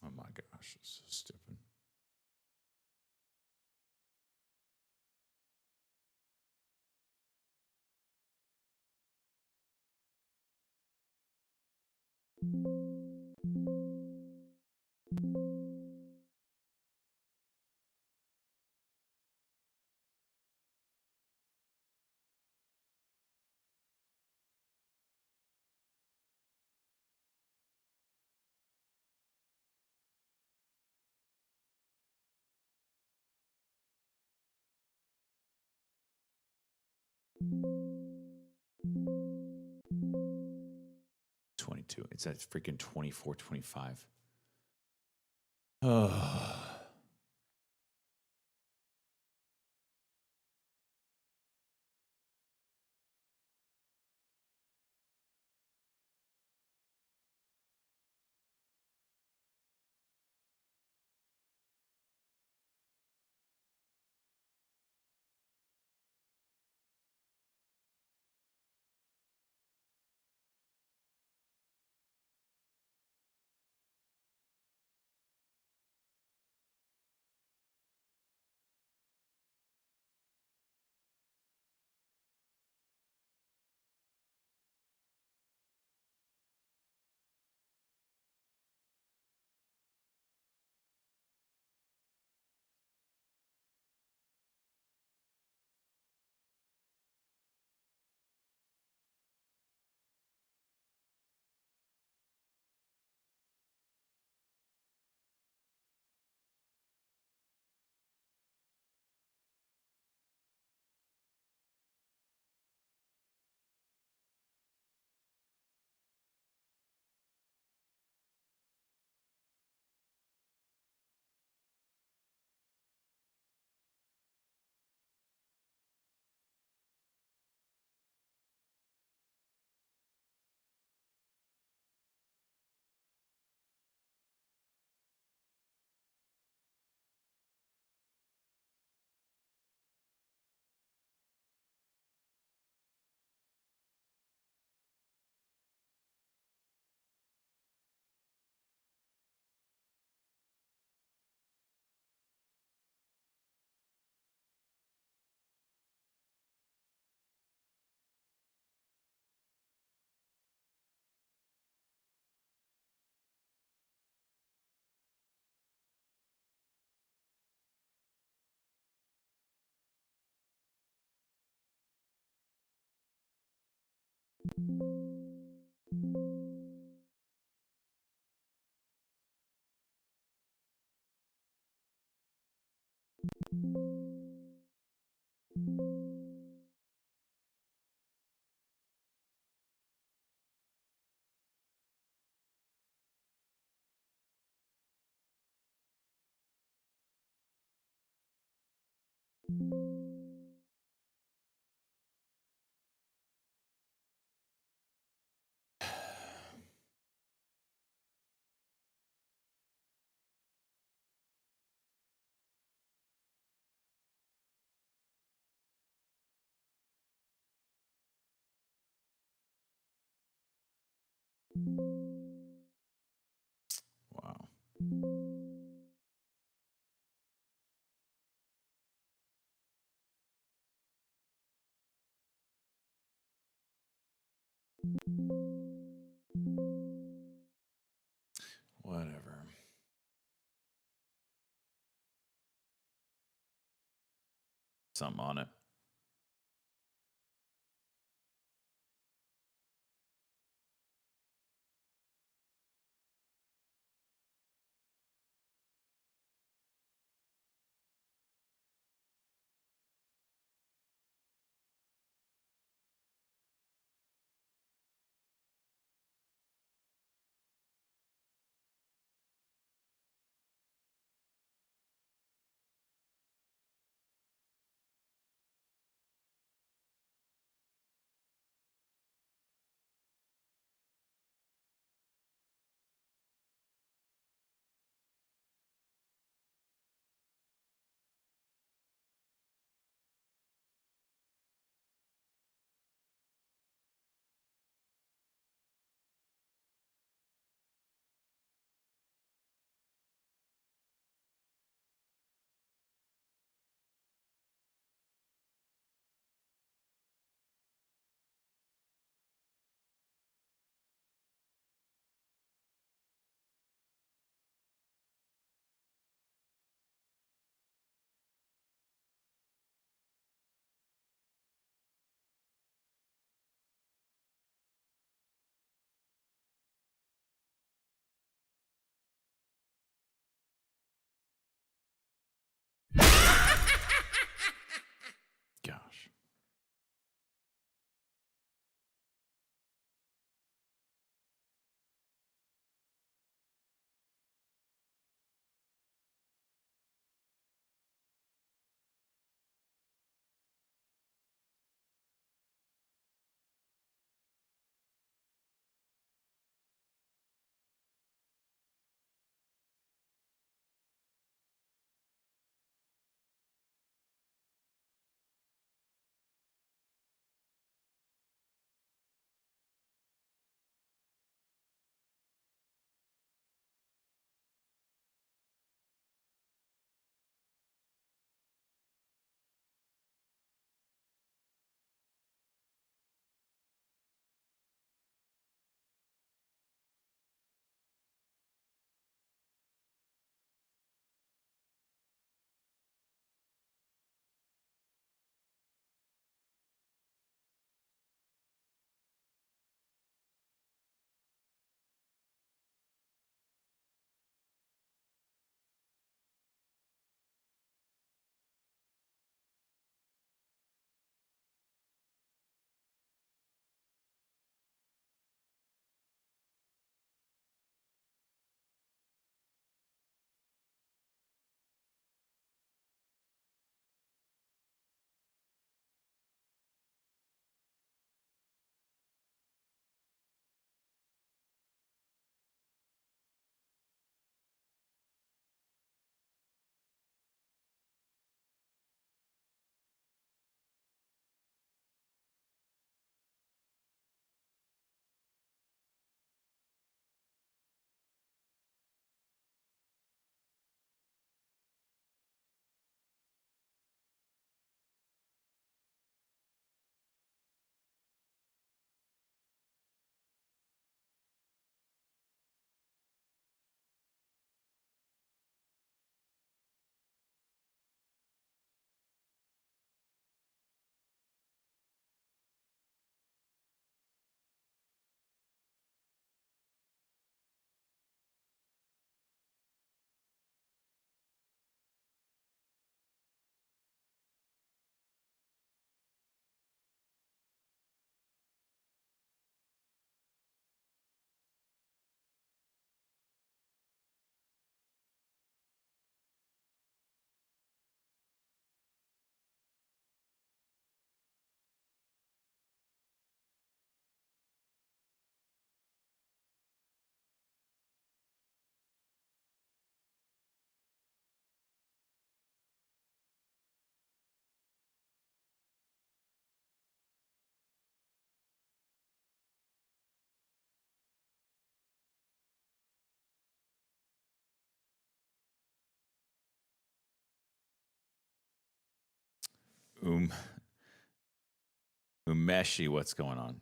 Oh my gosh, this is so stupid. It's at freaking 2425. Oh. Wow. Whatever. Something on it. Umeshi, what's going on?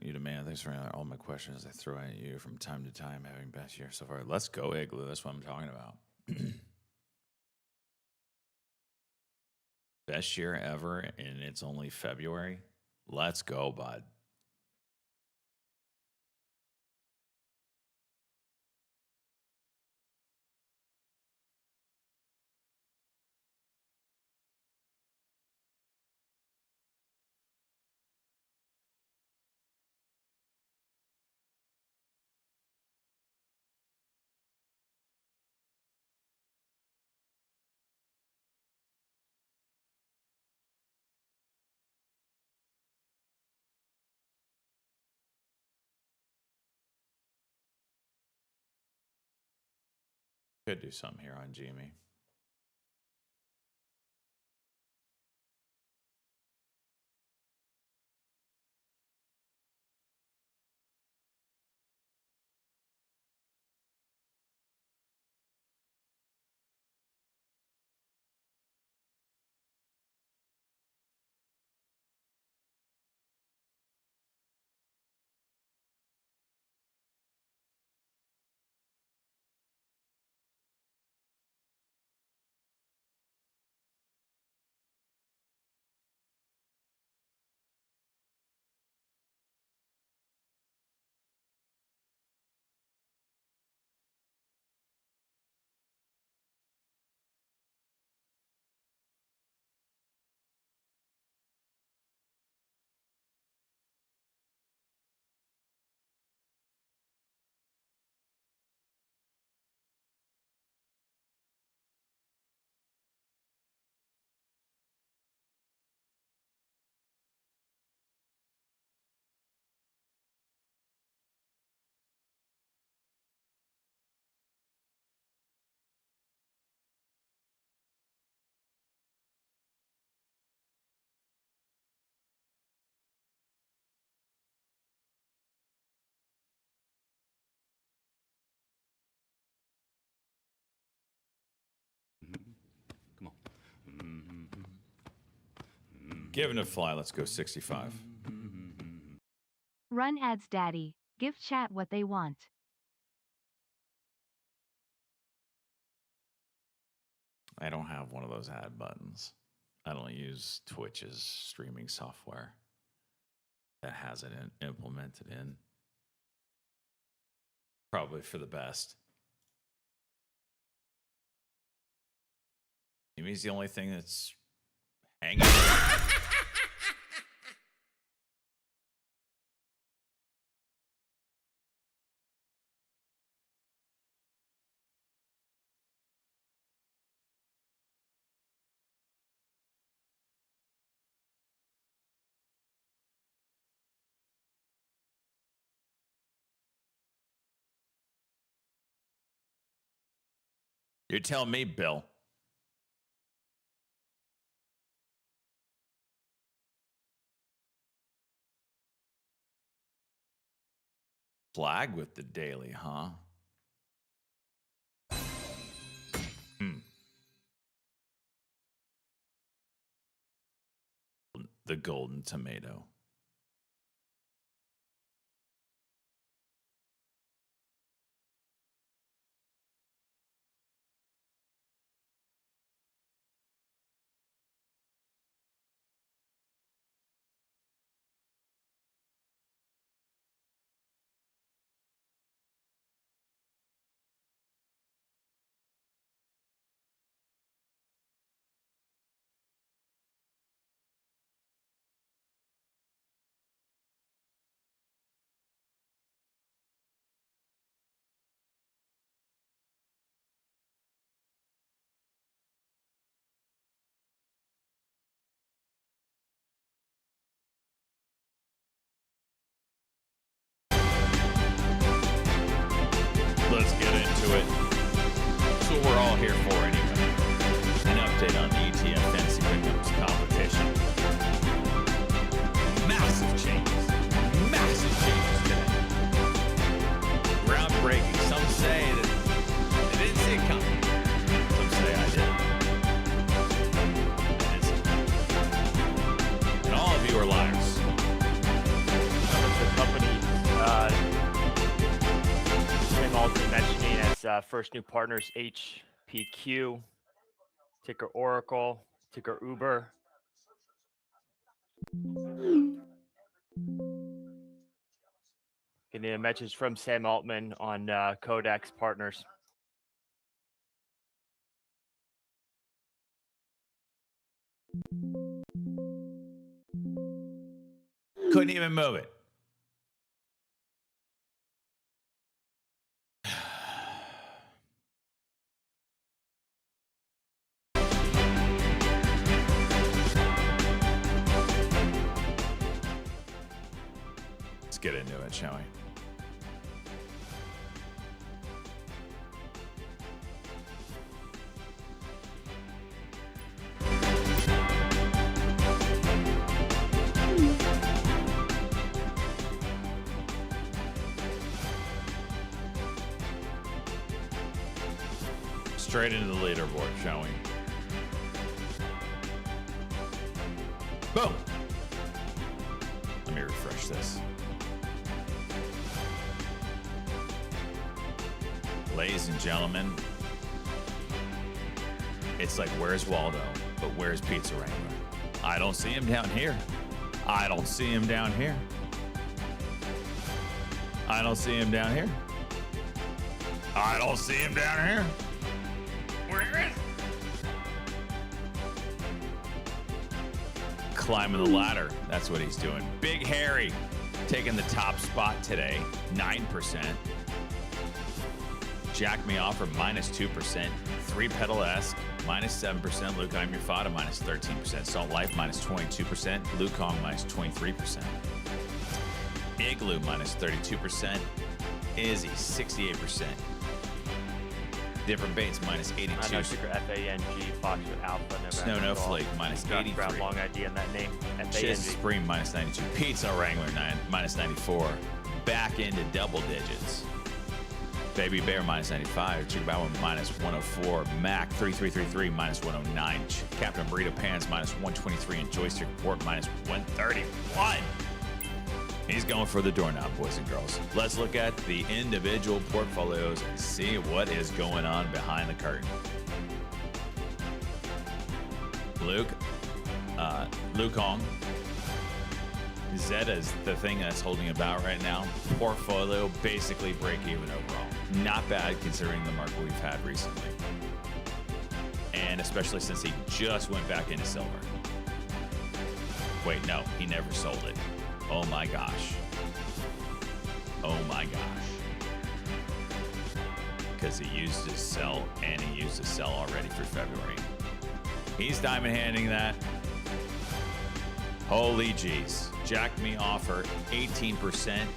You demand. Thanks for all my questions I throw at you from time to time, having best year so far. Let's go, Igloo. That's what I'm talking about. Best year ever, and it's only February. Let's go, bud. Could do something here on Jimmy. Come on. Given a fly, let's go 65. Run ads daddy. Give chat what they want. I don't have one of those ad buttons. I don't use Twitch's streaming software that has it implemented in. Probably for the best. Jimmy's the only thing that's hanging. You're telling me, Bill. Flag with the daily, huh? The golden tomato. First New Partners HPQ, ticker Oracle, ticker Uber. Getting a message from Sam Altman on Codex Partners. Couldn't even move it. Let's get into it, shall we? Straight into the leaderboard, shall we? Boom! Let me refresh this. Ladies and gentlemen, it's like, where's Waldo? But where's Pizza Wrangler? I don't see him down here. I don't see him down here. I don't see him down here. I don't see him down here. Where is? Climbing the ladder. That's what he's doing. Big Harry taking the top spot today, 9%. Jack Me Offer, -2%. 3-Pedal-esque, -7%. Luke I'm Your Fada, -13%. Salt Life, -22%. Lukong, -23%. Igloo, -32%. Izzy, 68%. Different Baits, -82%. Ticker FANG, Foxtrot Alpha, November. Snow No Flake, Grab -83%. long ID on that name. Chiz FANG. Supreme, -92%. Pizza Wrangler, -94%. Back into double digits. Baby Bear, -95%. Chicken Bow Wow, -104%. Mac, 3333, -109%. Captain Burrito Pants, -123%. And Joystick Report, -131%. He's going for the doorknob, boys and girls. Let's look at the individual portfolios and see what is going on behind the curtain. Lukong. Zeta's the thing that's holding about right now. Portfolio basically break even overall. Not bad considering the market we've had recently. And especially since he just went back into silver. Wait, no, he never sold it. Oh my gosh. Oh my gosh. Because he used his sell and he used his sell already for February. He's diamond handing that. Holy jeez. Jack Me Offer, 18%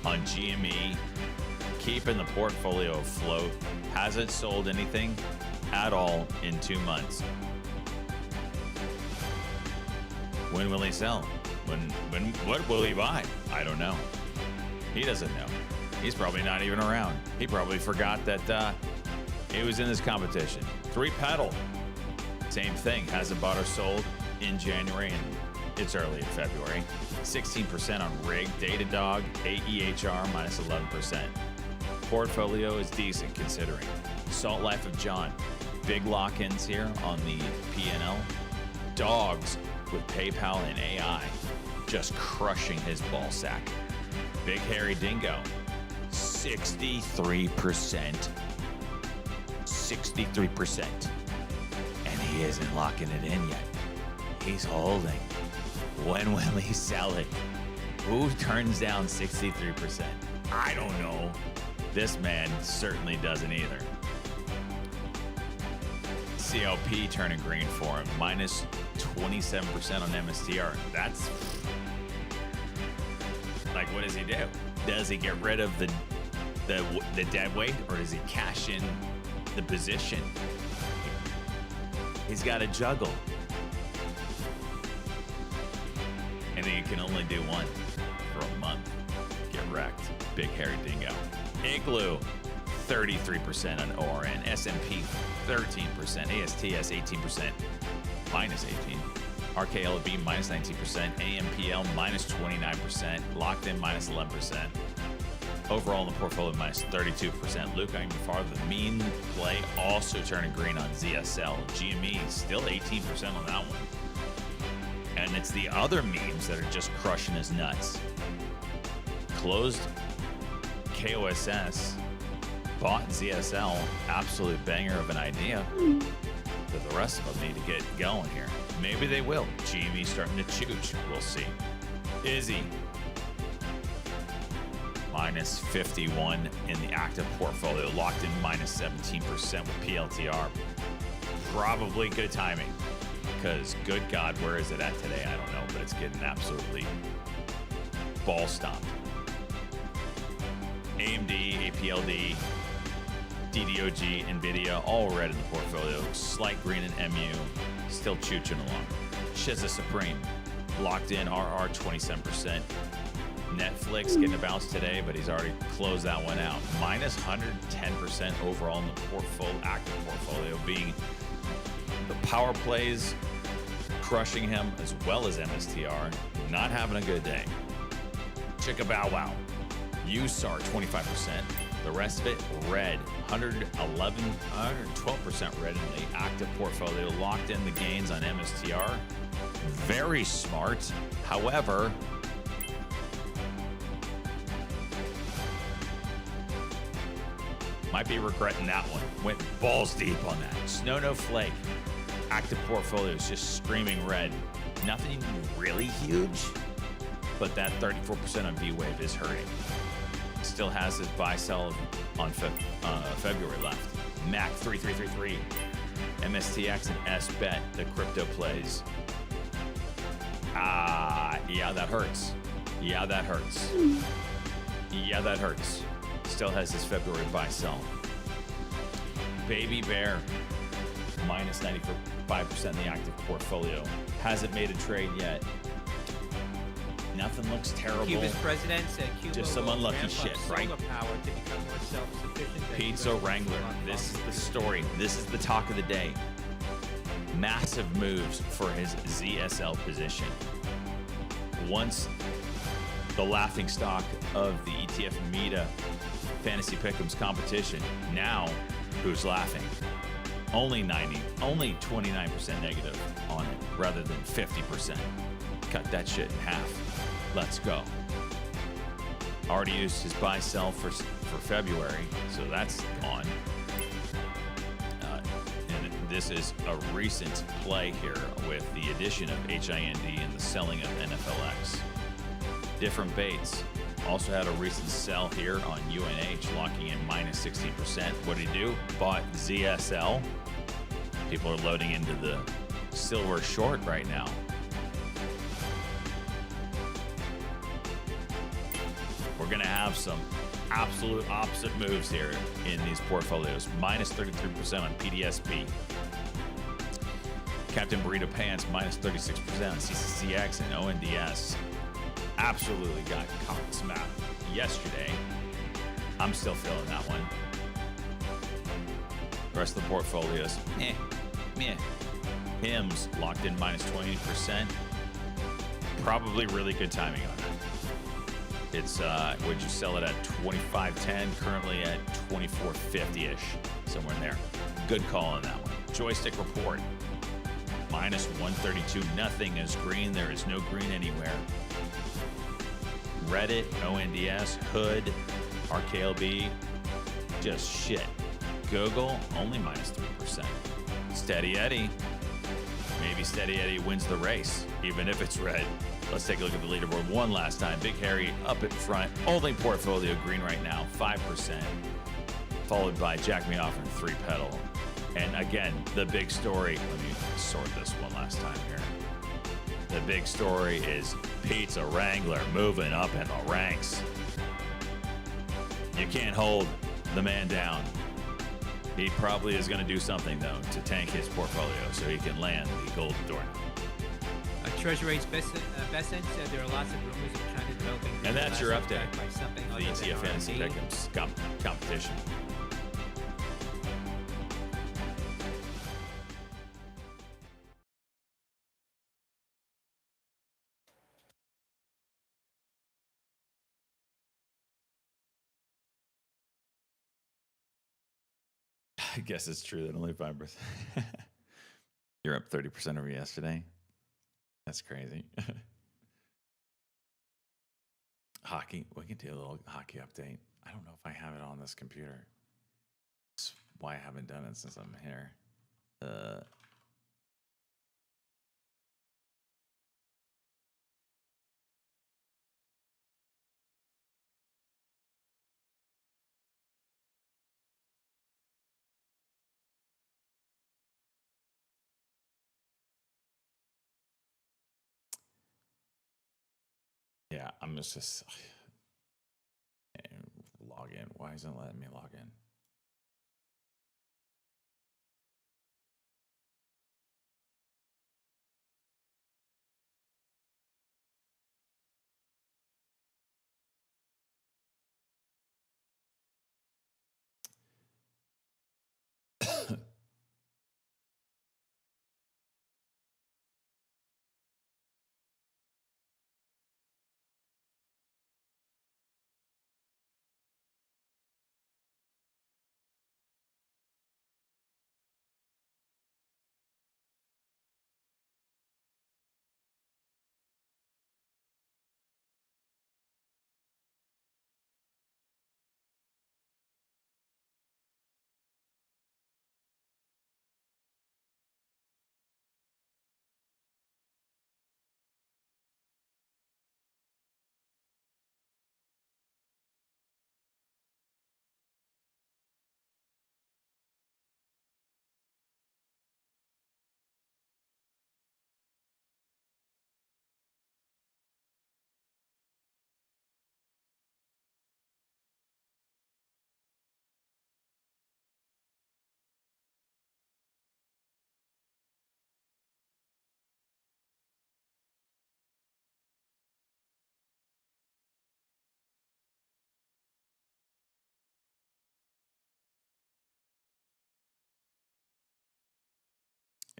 on GME. Keeping the portfolio afloat. Hasn't sold anything at all in 2 months. When will he sell? What will he buy? I don't know. He doesn't know. He's probably not even around. He probably forgot that he was in this competition. 3-Pedal. Same thing. Hasn't bought or sold in January, and it's early in February. 16% on Rig. Datadog, AEHR, -11%. Portfolio is decent considering. Salt Life of John. Big lock-ins here on the PNL. Dogs with PayPal and AI. Just crushing his ball sack. Big Hairy Dingo, 63%. 63%. And he isn't locking it in yet. He's holding. When will he sell it? Who turns down 63%? I don't know. This man certainly doesn't either. CLP turning green for him, -27% on MSTR. That's like, what does he do? Does he get rid of the dead weight, or does he cash in the position? He's got to juggle, and he can only do one for a month. Get wrecked. Big Hairy Dingo. Igloo, 33% on ORN. SMP, 13%. ASTS, 18%, -18%. RKLB, -19%. AMPL, -29%. Locked in, -11%. Overall in the portfolio, minus 32%. Luke, going even farther. The mean play also turning green on ZSL. GME still 18% on that one. And it's the other memes that are just crushing his nuts. Closed KOSS, bought ZSL, absolute banger of an idea. But the rest of them need to get going here. Maybe they will. GME starting to chooch. We'll see. Izzy, minus 51 in the active portfolio, locked in minus 17% with PLTR. Probably good timing, because good God, where is it at today? I don't know, but it's getting absolutely ball stomped. AMD, APLD, DDOG, NVIDIA, all red in the portfolio. Slight green in MU, still chooching along. Shiza Supreme, locked in RR 27%. Netflix getting a bounce today, but he's already closed that one out. Minus 110% overall in the active portfolio, being the power plays crushing him, as well as MSTR. Not having a good day. Chicka Bow Wow, USAR 25%. The rest of it red, 112% red in the active portfolio. Locked in the gains on MSTR. Very smart. However, might be regretting that one. Went balls deep on that. Snow No Flake. Active portfolio is just screaming red. Nothing really huge, but that 34% on V-Wave is hurting. Still has his buy sell on February left. MAC 3333, MSTX and SBET, the crypto plays. Yeah, that hurts. Yeah, that hurts. Yeah, that hurts. Still has his February buy sell. Baby Bear, minus 95% in the active portfolio. Hasn't made a trade yet. Nothing looks terrible. Cuba's president said Cuba just some will unlucky ramp shit, up right? solar power to become more self-sufficient. Pizza Wrangler. This is the story. This is the talk of the day. Massive moves for his ZSL position. Once the laughing stock of the ETF Meta Fantasy Pick'ems competition. Now, who's laughing? Only 29% negative on it, rather than 50%. Cut that shit in half. Let's go. Already used his buy sell for February, so that's gone. And this is a recent play here with the addition of HIND and the selling of NFLX. Different baits. Also had a recent sell here on UNH, locking in minus 16%. What did he do? Bought ZSL. People are loading into the silver short right now. We're going to have some absolute opposite moves here in these portfolios. Minus 33% on PDSP. Captain Burrito Pants, minus 36% on CCCX and ONDS. Absolutely got cocked smacked yesterday. I'm still feeling that one. The rest of the portfolios, meh. Hims locked in minus 20%. Probably really good timing on that. It's would you sell it at 25.10? Currently at 24.50-ish, somewhere in there. Good call on that one. Joystick Report, minus 132. Nothing is green. There is no green anywhere. Reddit, ONDS, Hood, RKLB, just shit. Google, only minus 3%. Steady Eddie, maybe Steady Eddie wins the race, even if it's red. Let's take a look at the leaderboard one last time. Big Harry up in front, only portfolio green right now, 5%, followed by Jack Me Off and 3 Pedal. And again, the big story, let me sort this one last time here. The big story is Pizza Wrangler moving up in the ranks. You can't hold the man down. He probably is going to do something, though, to tank his portfolio so he can land the gold door. Treasury's Besant said there are lots of rumors of China developing. And that's your update. By something The other than ETF Fantasy R&D. Pick'ems competition. I guess it's true that only 5%. You're up 30% over yesterday. That's crazy. Hockey. We can do a little hockey update. I don't know if I have it on this computer. That's why I haven't done it since I'm here. Yeah, I'm just log in. Why isn't it letting me log in?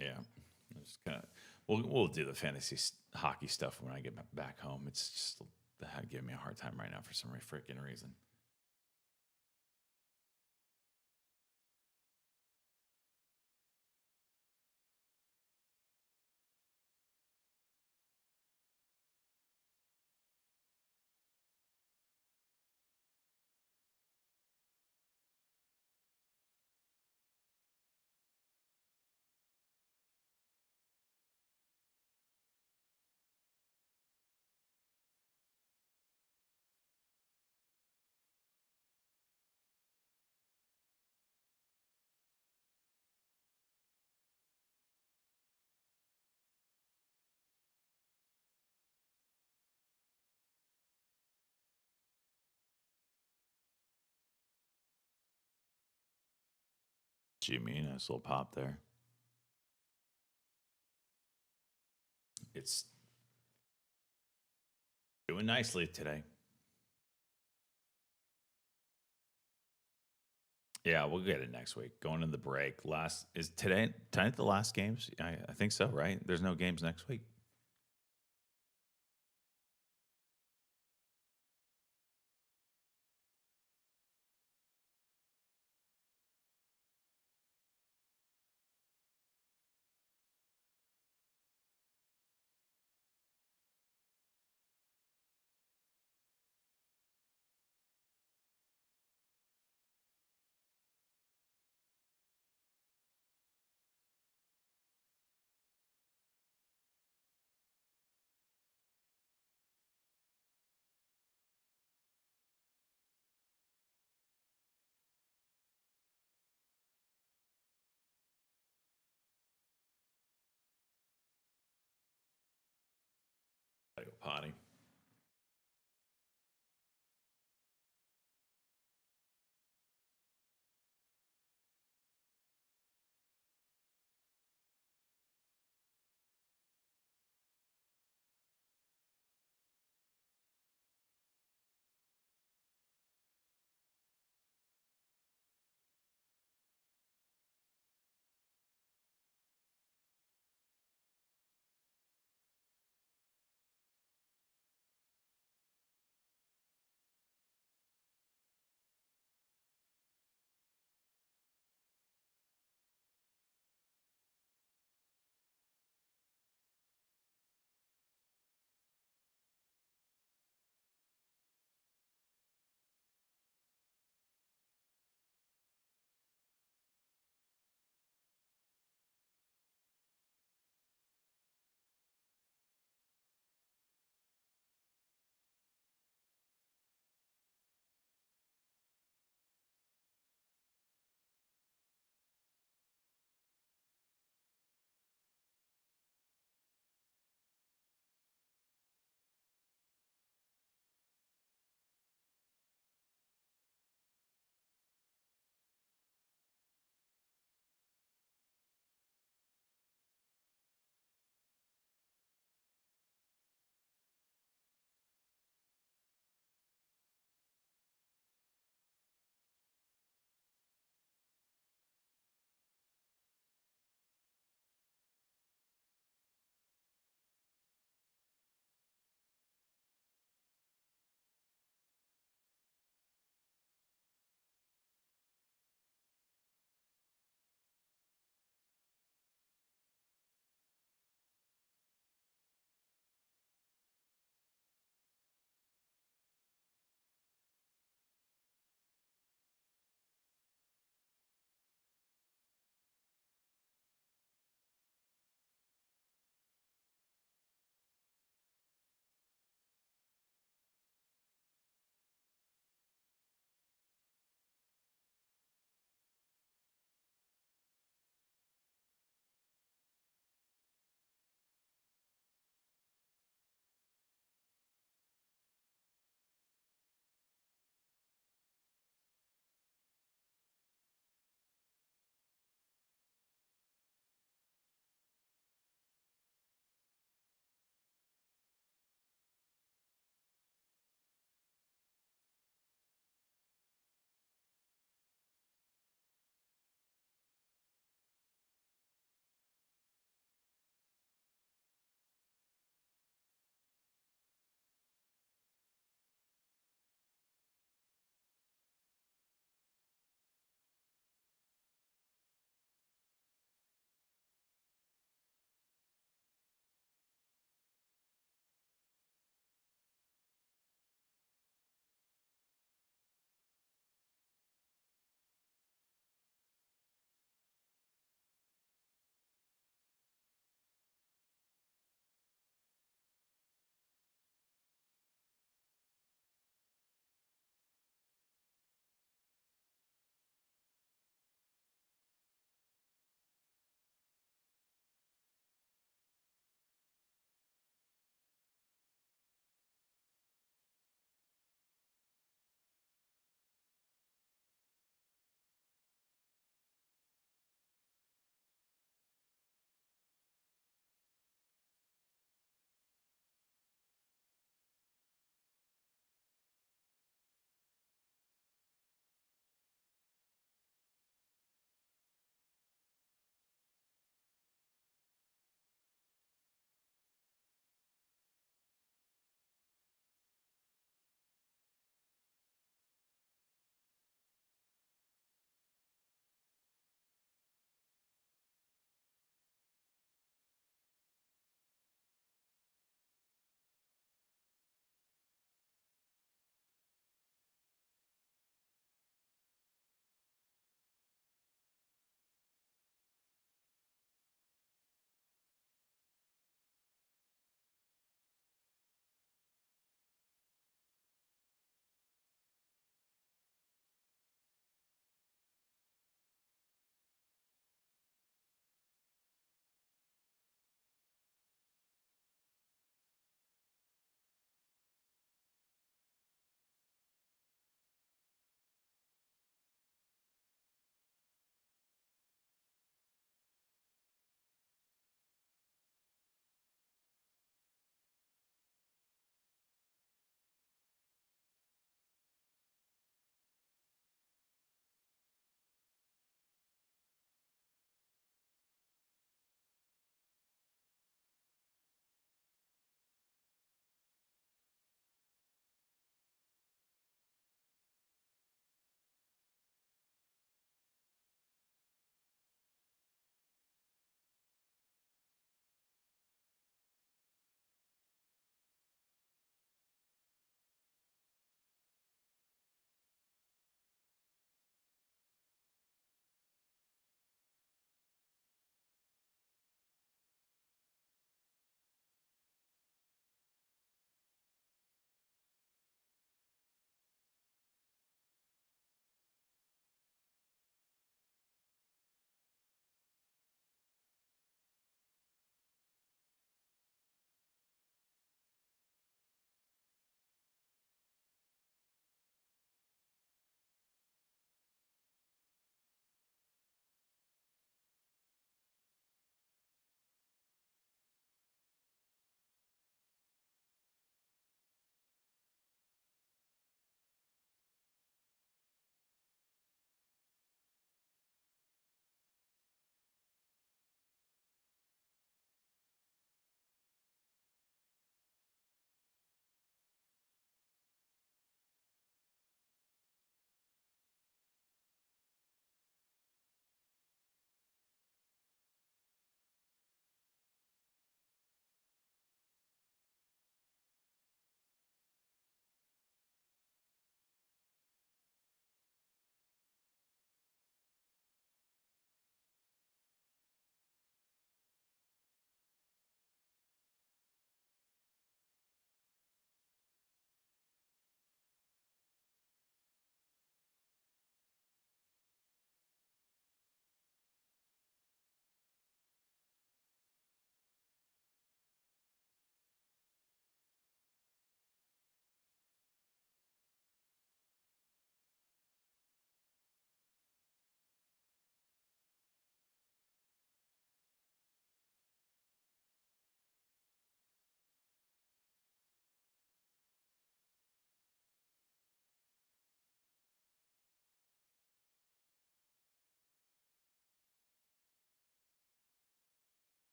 Yeah, I'm just gonna. We'll do the fantasy hockey stuff when I get back home. It's just giving me a hard time right now for some freaking reason. Jimmy, nice little pop there. It's doing nicely today. Yeah, we'll get it next week. Going into the break. Is tonight the last games? I think so, right? There's no games next week.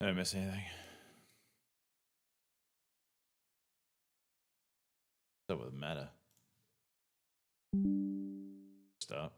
Did I miss anything? What's up with Meta? Stop.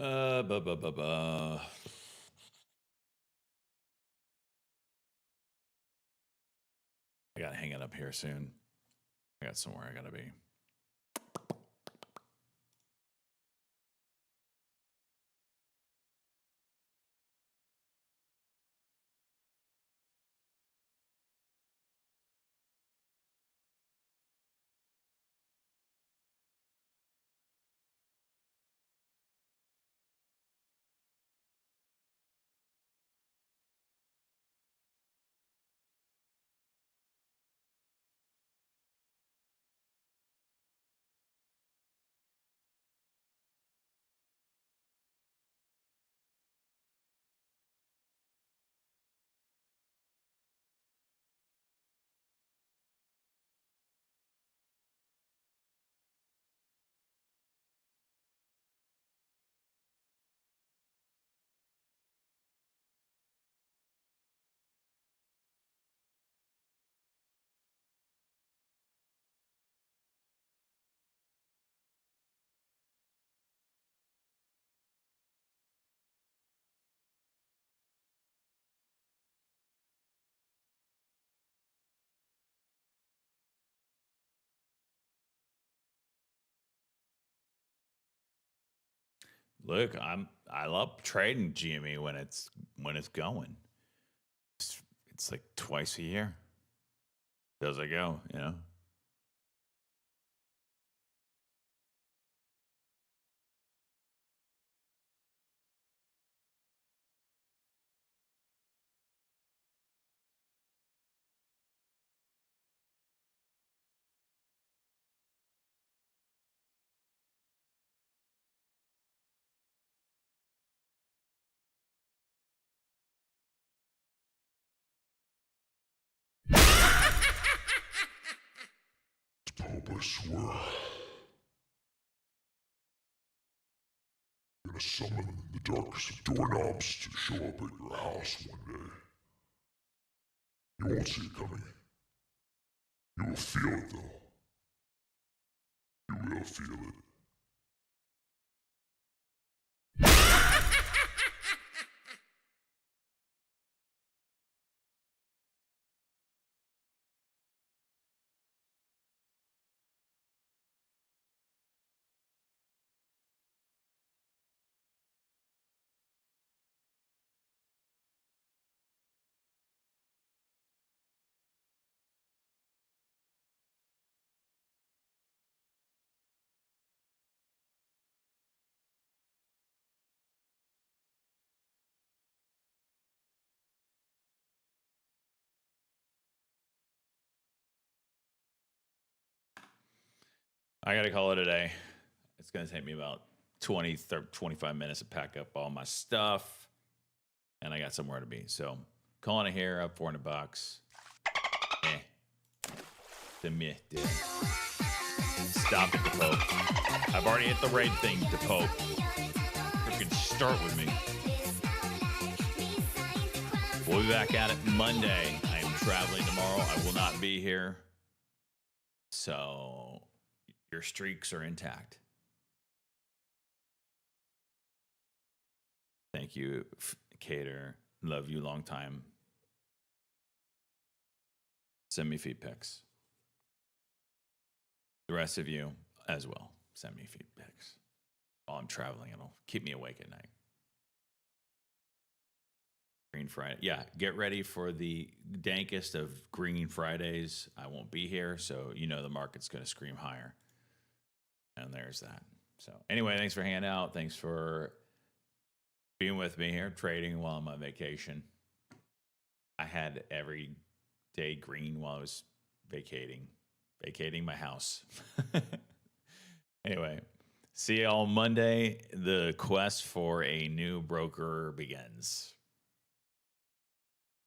Buh, buh, buh, buh. I gotta hang it up here soon. I got somewhere I gotta be. Look, I love trading GME when it's going. It's like twice a year. Does it go? You know. Pope, I swear. I'm gonna summon the darkest doorknobs to show up at your house one day. You won't see it coming. You will feel it, though. You will feel it. I gotta call it a day. It's gonna take me about 20, 30, 25 minutes to pack up all my stuff, and I got somewhere to be. So calling it here, up $400. The myth, dude. Stop it, the Pope. I've already hit the right thing, the Pope. Freaking start with me. We'll be back at it Monday. I am traveling tomorrow. I will not be here. So your streaks are intact. Thank you, Cater. Love you long time. Send me feed pics. The rest of you as well. Send me feed pics. While I'm traveling, it'll keep me awake at night. Green Friday. Yeah, get ready for the dankest of Green Fridays. I won't be here, so you know the market's going to scream higher. And there's that. So anyway, thanks for hanging out. Thanks for being with me here, trading while I'm on vacation. I had every day green while I was vacating my house. Anyway, see y'all Monday. The quest for a new broker begins.